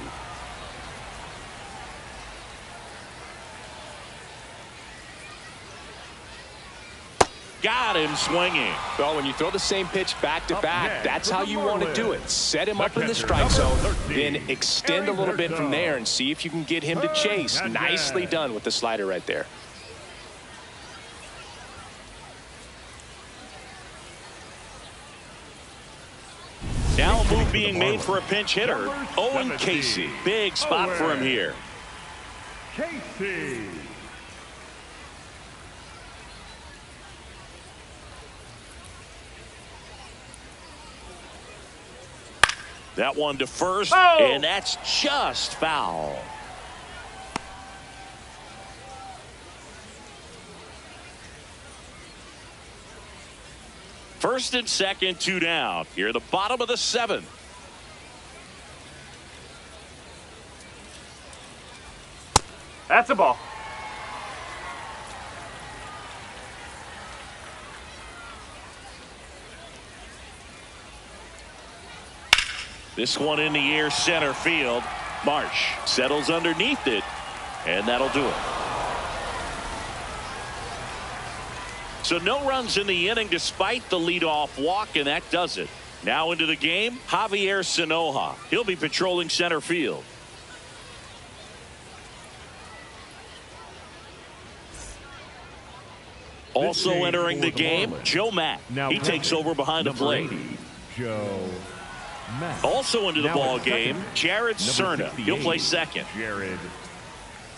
Got him swinging. Well, when you throw the same pitch back to back, that's how you want to do it. Set him up in the strike zone, then extend a little bit from there and see if you can get him to chase. Nicely done with the slider right there. move being made for a pinch hitter. Owen Casey. Big spot for him here. Casey. That one to first, and that's just foul. First and second, 2 down. Here at the bottom of the 7th. That's a ball. This one in the air, center field. Marsh settles underneath it, and that'll do it. So no runs in the inning despite the leadoff walk, and that does it. Now into the game, Javier Sanoja. He'll be patrolling center field. Also entering the game, Joe Mack. He takes over behind the plate. Joe Mack. Also into the ball game, Jared Cerna. He'll play second. Jared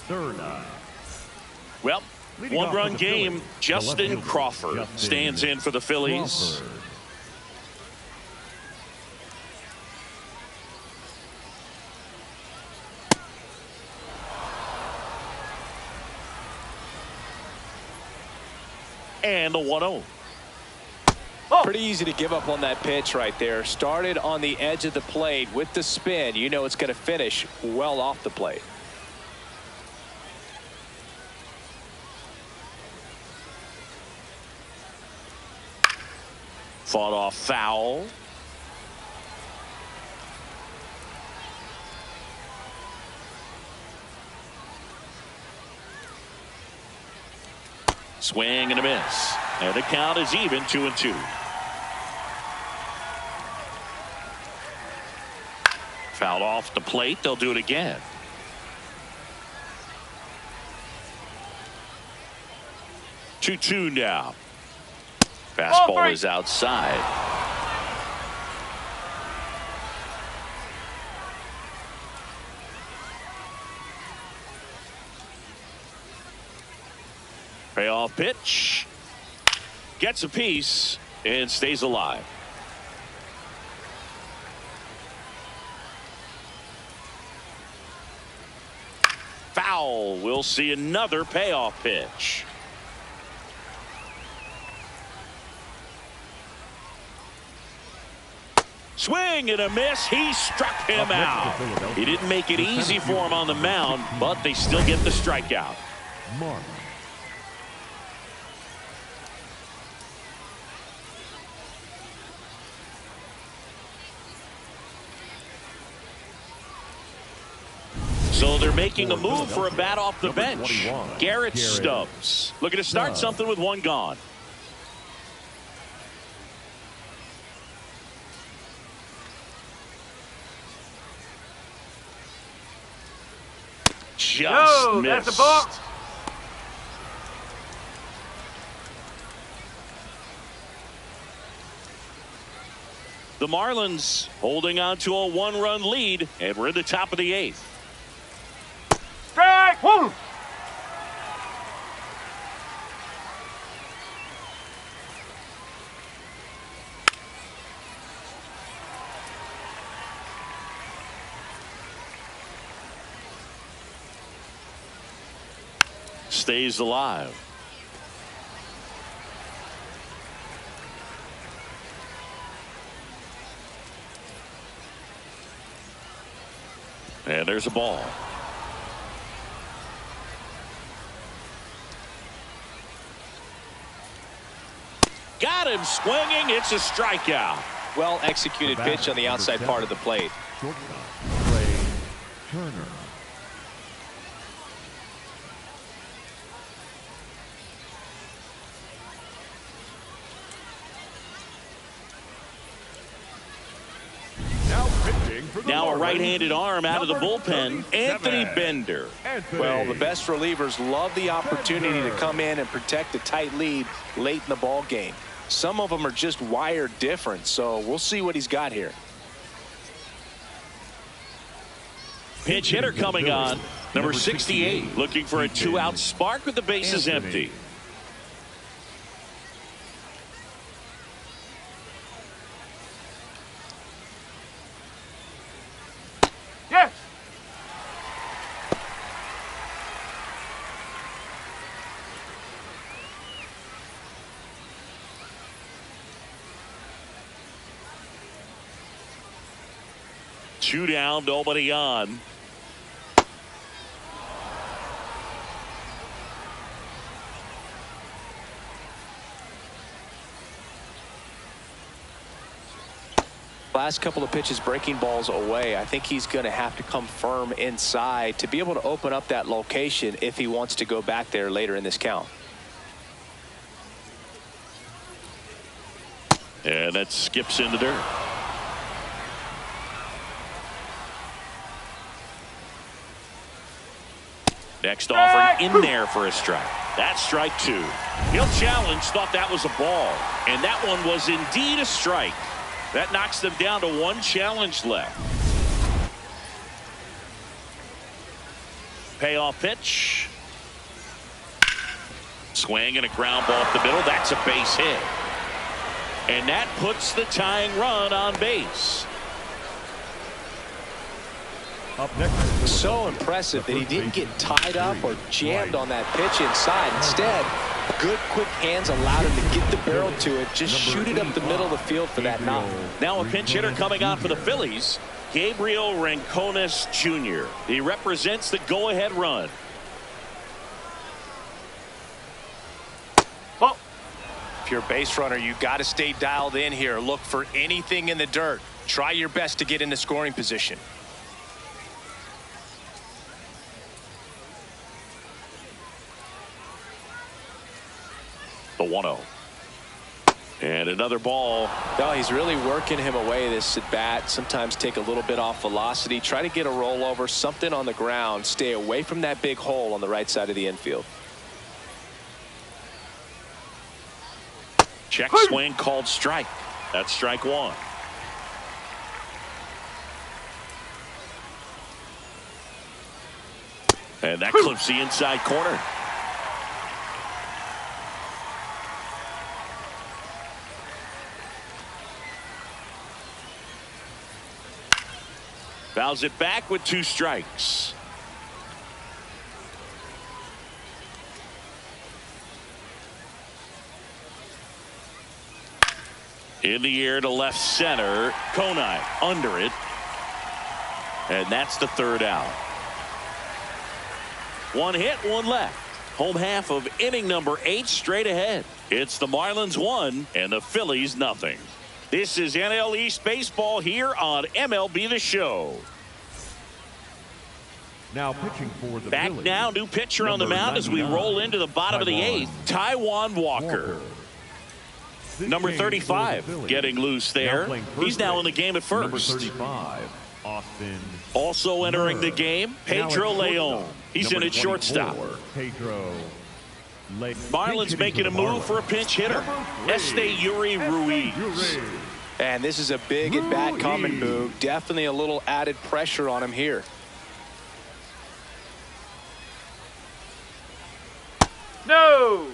Cerna. Well, one-run game. Justin Crawford stands in for the Phillies. And the 1-0. Pretty easy to give up on that pitch right there. Started on the edge of the plate with the spin. You know it's going to finish well off the plate. Fought off foul. Swing and a miss. And the count is even, 2-2. Fouled off the plate. They'll do it again. Two now. Fastball is outside. Payoff pitch. Gets a piece and stays alive. Foul. We'll see another payoff pitch. Swing and a miss. He struck him out. He didn't make it easy for him on the mound, but they still get the strikeout. Mark. So they're making a move for a bat off the bench. Garrett Stubbs looking to start something with one gone. Just missed. That's a ball. The Marlins holding on to a 1-run lead, and we're in the top of the 8th. Strike one. Stays alive. And there's a ball. Got him swinging. It's a strikeout. Well executed pitch on the outside part of the plate. Shortstop, Ray Turner. Now a right-handed arm out of the bullpen, Anthony Bender. Well, the best relievers love the opportunity to come in and protect a tight lead late in the ball game. Some of them are just wired different, so we'll see what he's got here. pinch hitter coming on. Number 68, looking for a 2-out spark with the bases empty. Yes. Two down, nobody on. Last couple of pitches breaking balls away. I think he's going to have to come firm inside to be able to open up that location if he wants to go back there later in this count. And that skips into dirt. Next offering in there for a strike. That's strike 2. He'll challenge, thought that was a ball. And that one was indeed a strike. That knocks them down to 1 challenge left. Payoff pitch. Swing and a ground ball up the middle. That's a base hit. And that puts the tying run on base. Up next, so impressive that he didn't get tied up or jammed on that pitch inside. Instead, good quick hands allowed him to get the barrel to it, just shoot it up the middle of the field for that knock. Now a pinch hitter coming on for the Phillies, Gabriel Rincones Jr. He represents the go-ahead run. Well, if you're a base runner, you got to stay dialed in here. Look for anything in the dirt. Try your best to get into scoring position. The 1-0. And another ball. No, he's really working him away this at bat. Sometimes take a little bit off velocity. Try to get a rollover, something on the ground. Stay away from that big hole on the right side of the infield. Check swing called strike. That's strike 1. And that clips the inside corner. Fouls it back with 2 strikes. In the air to left center. Konai under it. And that's the 3rd out. 1 hit, 1 left. Home half of inning number 8 straight ahead. It's the Marlins 1 and the Phillies nothing. This is NL East Baseball here on MLB The Show. Now pitching for the Back Phillies, now, new pitcher on the mound as we roll into the bottom of the 8th. Taijuan Walker. Number 35 getting loose there. He's now in the game at first. Number 35, Austin. Also entering the game, Pedro Leon. He's in at shortstop. Pedro. Marlins making a move for a pinch hitter. Esteury Ruiz. And this is a big at-bat coming move. Definitely a little added pressure on him here. No.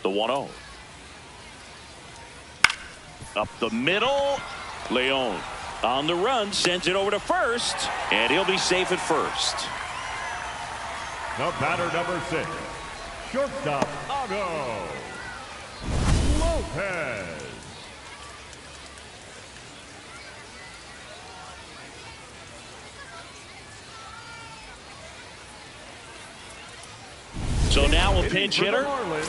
The 1-0. Up the middle. Leon on the run, sends it over to first, and he'll be safe at first. The batter number 6, shortstop Ago Lopez. So now a pinch hitter,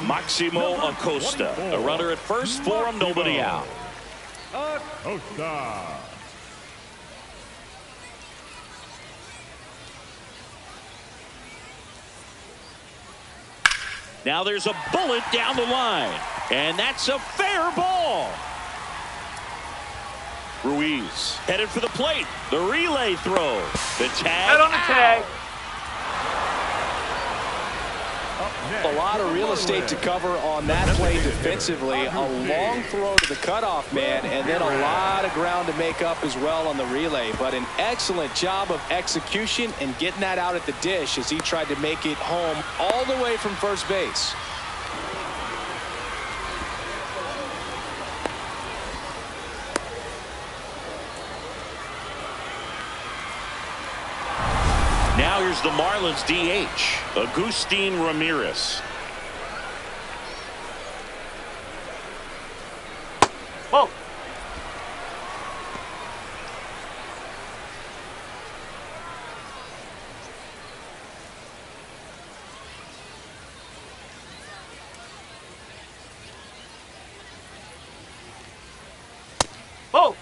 Maximo Acosta. A runner at first for him, nobody out. Acosta. Now there's a bullet down the line, and that's a fair ball. Ruiz headed for the plate. The relay throw. The tag. Head on the tag. A lot of real estate to cover on that play defensively. A long throw to the cutoff man, and then a lot of ground to make up as well on the relay. But an excellent job of execution and getting that out at the dish as he tried to make it home all the way from first base. Now here's the Marlins DH, Agustin Ramirez. Ball. Ball.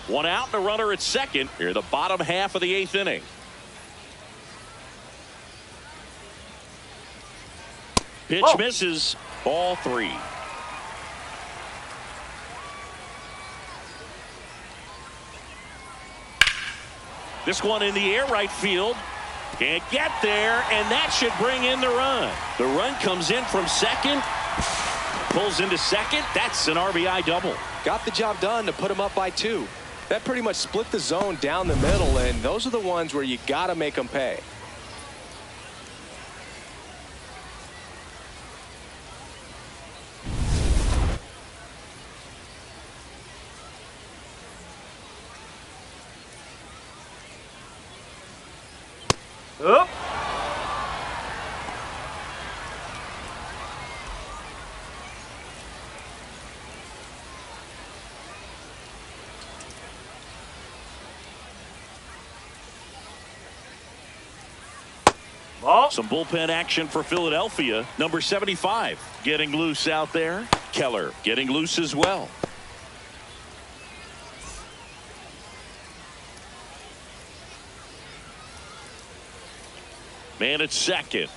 One out and a runner at second. Here, the bottom half of the 8th inning. Pitch misses. Ball 3. This one in the air, right field. Can't get there, and that should bring in the run. The run comes in from second. Pulls into second. That's an RBI double. Got the job done to put him up by 2. That pretty much split the zone down the middle, and those are the ones where you got to make them pay. Up. Ball. Some bullpen action for Philadelphia. Number 75 getting loose out there. Keller getting loose as well. Man at second.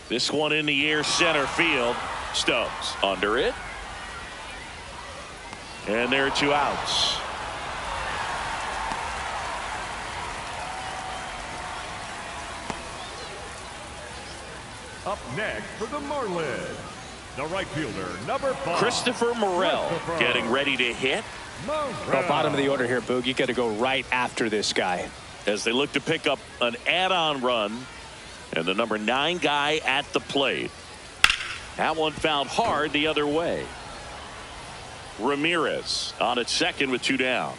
This one in the air, center field. Stubbs under it. And there are 2 outs. Up next for the Marlins, the right fielder, number 5. Christopher Morel getting ready to hit. Morel. Well, bottom of the order here, Boog. You got to go right after this guy. As they look to pick up an add-on run, and the number 9 guy at the plate. That one found hard the other way. Ramirez on at second with 2 down.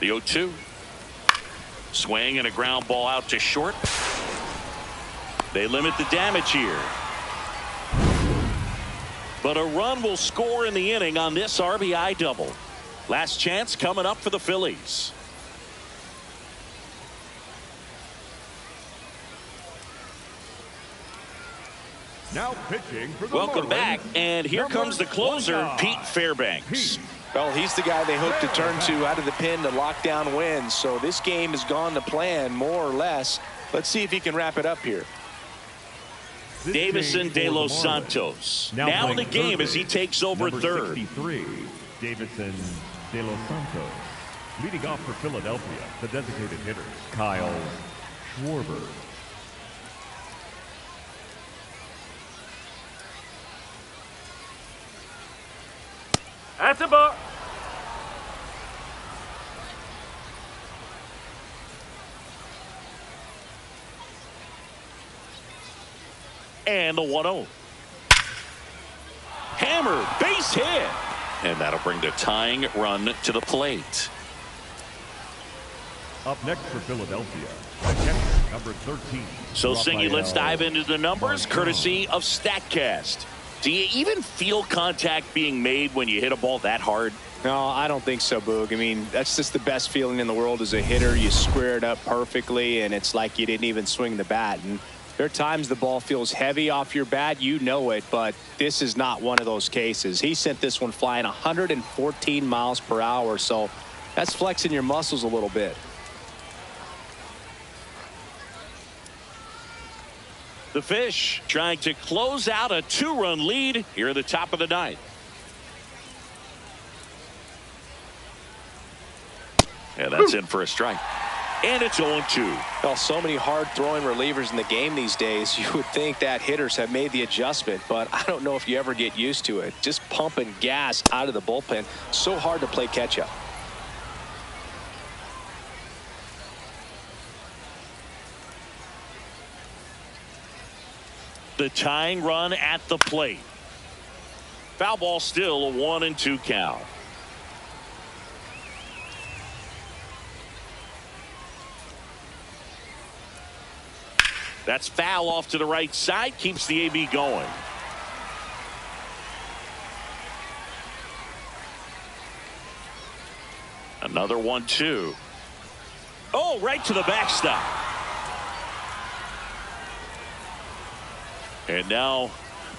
The 0-2. Swing and a ground ball out to short. They limit the damage here. But a run will score in the inning on this RBI double. Last chance coming up for the Phillies. Now pitching for the Welcome Marlins, back, and here number comes the closer, 29, Pete Fairbanks. Well, he's the guy they hope to turn to out of the pen to lock down wins. So this game has gone to plan more or less. Let's see if he can wrap it up here. Davison De Los Santos now in the game as he takes over number third. 63, Davison De Los Santos. Leading off for Philadelphia, the designated hitter, Kyle Schwarber. At the bar. And the 1-0. Hammer, base hit. And that'll bring the tying run to the plate. Up next for Philadelphia, the catcher, number 13. So, Singy, let's dive into the numbers, courtesy of StatCast. Do you even feel contact being made when you hit a ball that hard? No, I don't think so, Boog. I mean, that's just the best feeling in the world as a hitter. You square it up perfectly, and it's like you didn't even swing the bat. And There are times the ball feels heavy off your bat, you know it, but this is not one of those cases. He sent this one flying 114 miles per hour, so that's flexing your muscles a little bit. The Fish trying to close out a 2-run lead here at the top of the ninth. And that's in for a strike. And it's 0-2. Well, so many hard-throwing relievers in the game these days, you would think that hitters have made the adjustment, but I don't know if you ever get used to it. Just pumping gas out of the bullpen, so hard to play catch-up. The tying run at the plate. Foul ball, still a 1-2 count. That's foul off to the right side. Keeps the AB going. Another 1-2. Oh, right to the backstop. And now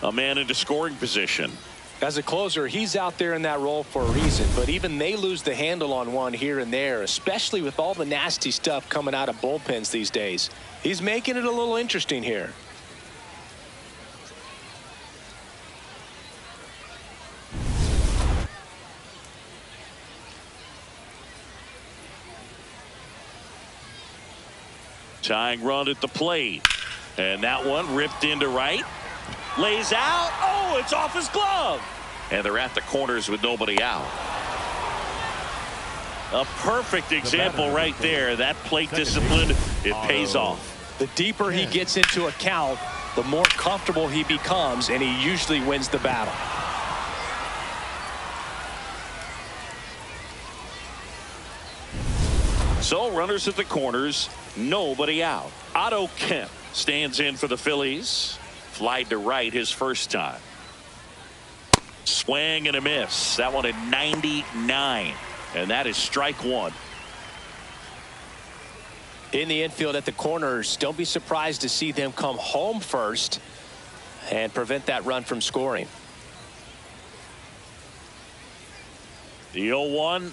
a man into scoring position. As a closer, he's out there in that role for a reason, but even they lose the handle on one here and there, especially with all the nasty stuff coming out of bullpens these days. He's making it a little interesting here. Tying run at the plate. And that one ripped into right. Lays out. Oh, it's off his glove. And they're at the corners with nobody out. A perfect example right there. That plate discipline, it pays off. The deeper he gets into a count, the more comfortable he becomes, and he usually wins the battle. So runners at the corners, nobody out. Otto Kemp stands in for the Phillies. Flied to right his first time. Swing and a miss. That one at 99. And that is strike one. In the infield at the corners, don't be surprised to see them come home first and prevent that run from scoring. The 0-1.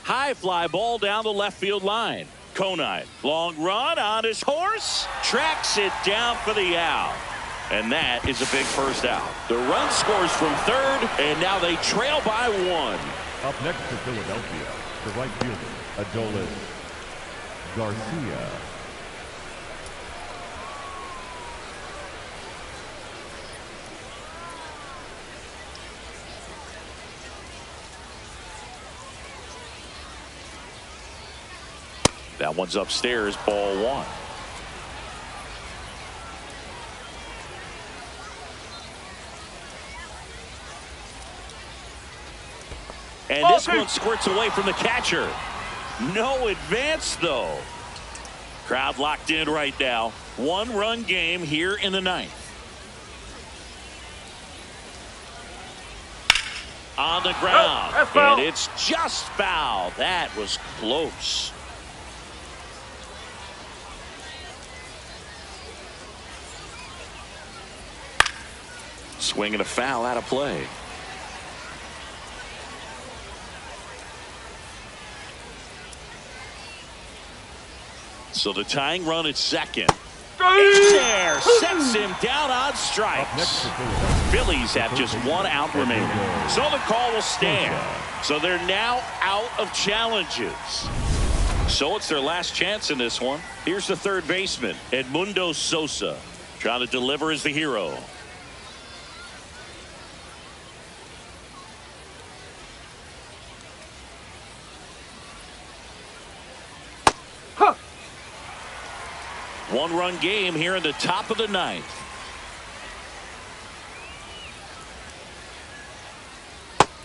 High fly ball down the left field line. Conine, long run on his horse, tracks it down for the out. And that is a big first out. The run scores from third, and now they trail by one. Up next for Philadelphia, the right fielder, Adolis Garcia. That one's upstairs, ball one. And this one squirts away from the catcher. No advance, though. Crowd locked in right now. One-run game here in the ninth. On the ground. And it's just foul. That was close. Swing and a foul out of play. So the tying run at second. It's there. Sets him down on strikes. Phillies have just one out remaining. So the call will stand. So they're now out of challenges. So it's their last chance in this one. Here's the third baseman, Edmundo Sosa, trying to deliver as the hero. One-run game here in the top of the ninth.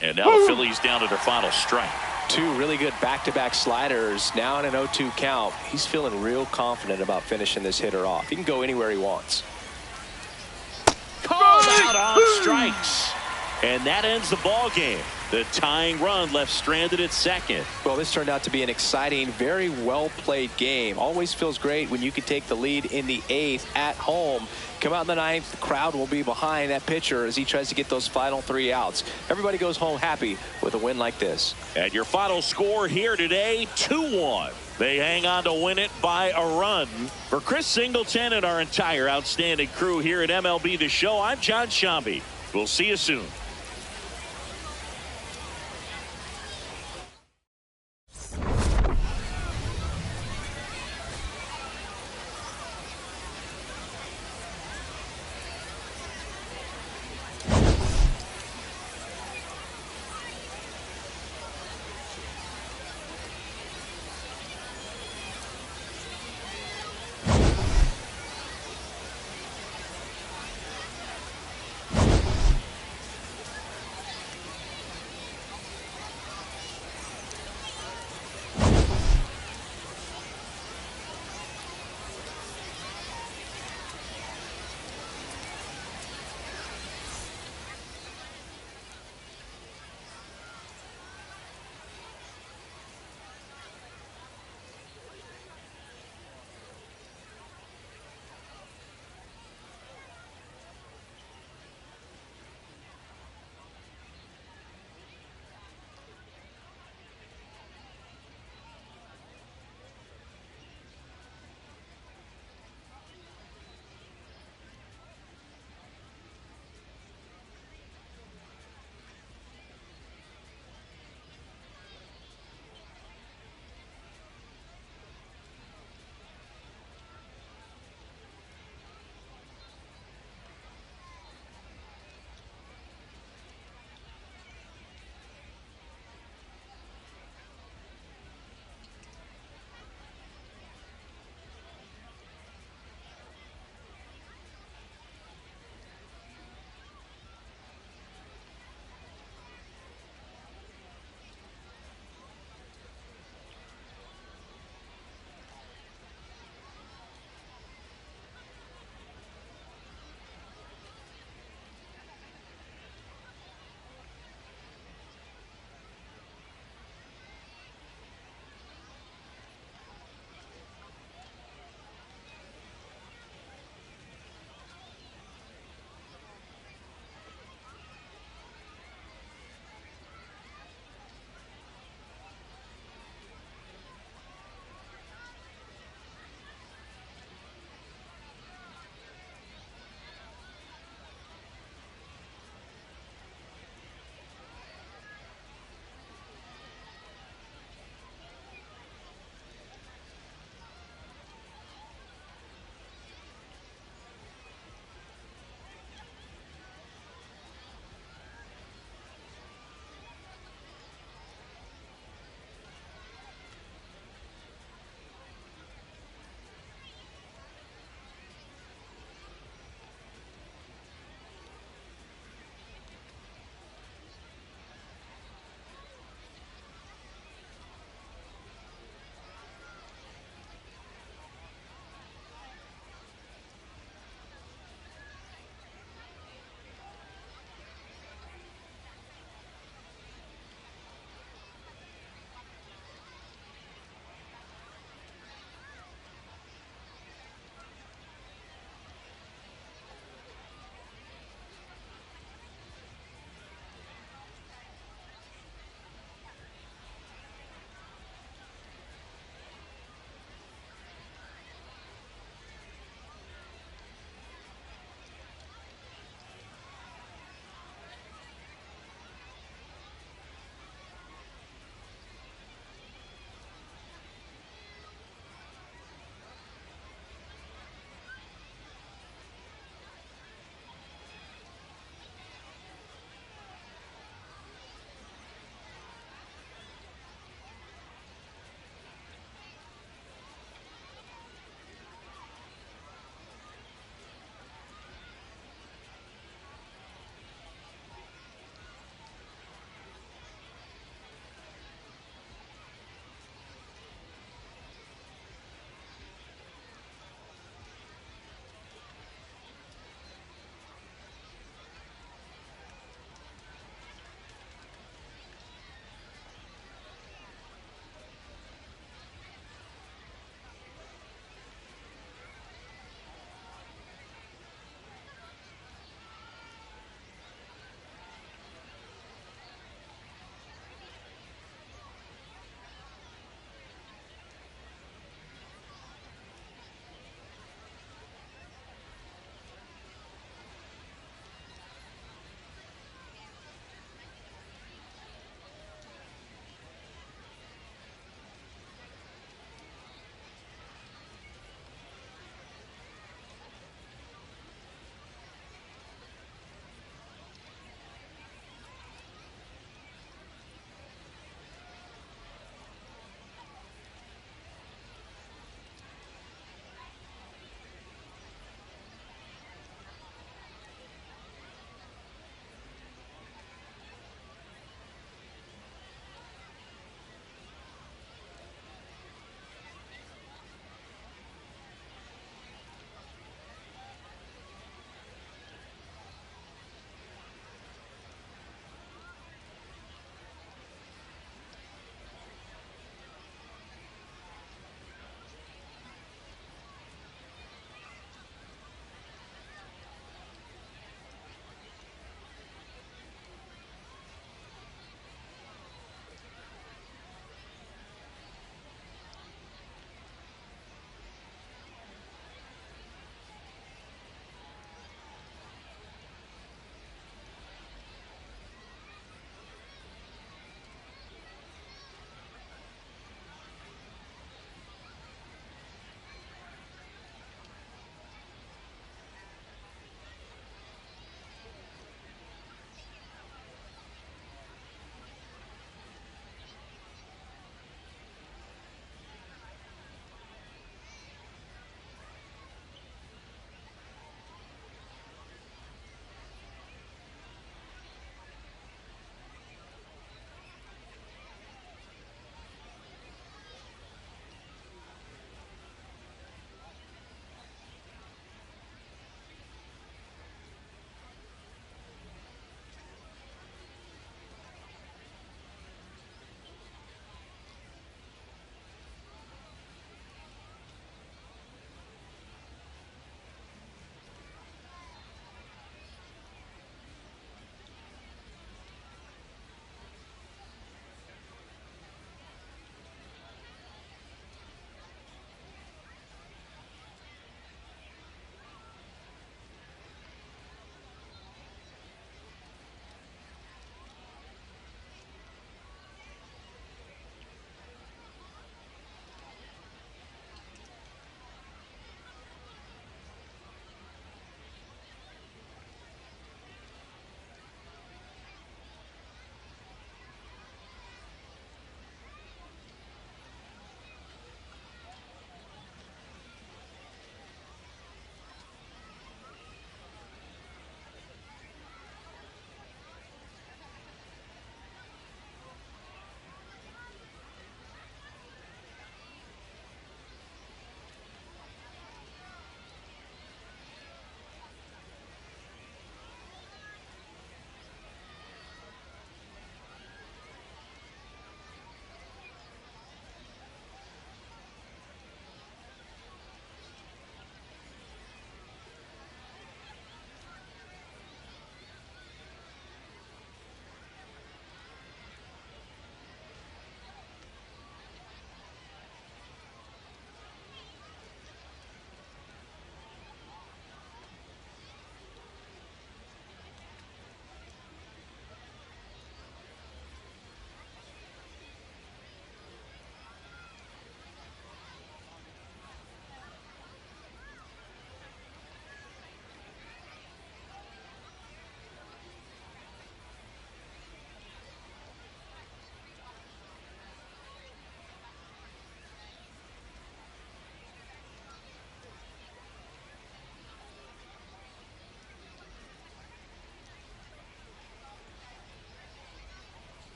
And now the Phillies down to their final strike. Two really good back-to-back sliders. Now in an 0-2 count. He's feeling real confident about finishing this hitter off. He can go anywhere he wants. Called out on strikes. And that ends the ball game. The tying run left stranded at second. Well, this turned out to be an exciting, very well-played game. Always feels great when you can take the lead in the 8th at home. Come out in the 9th, the crowd will be behind that pitcher as he tries to get those final 3 outs. Everybody goes home happy with a win like this. And your final score here today, 2-1. They hang on to win it by a run. For Chris Singleton and our entire outstanding crew here at MLB The Show, I'm John Shambi. We'll see you soon.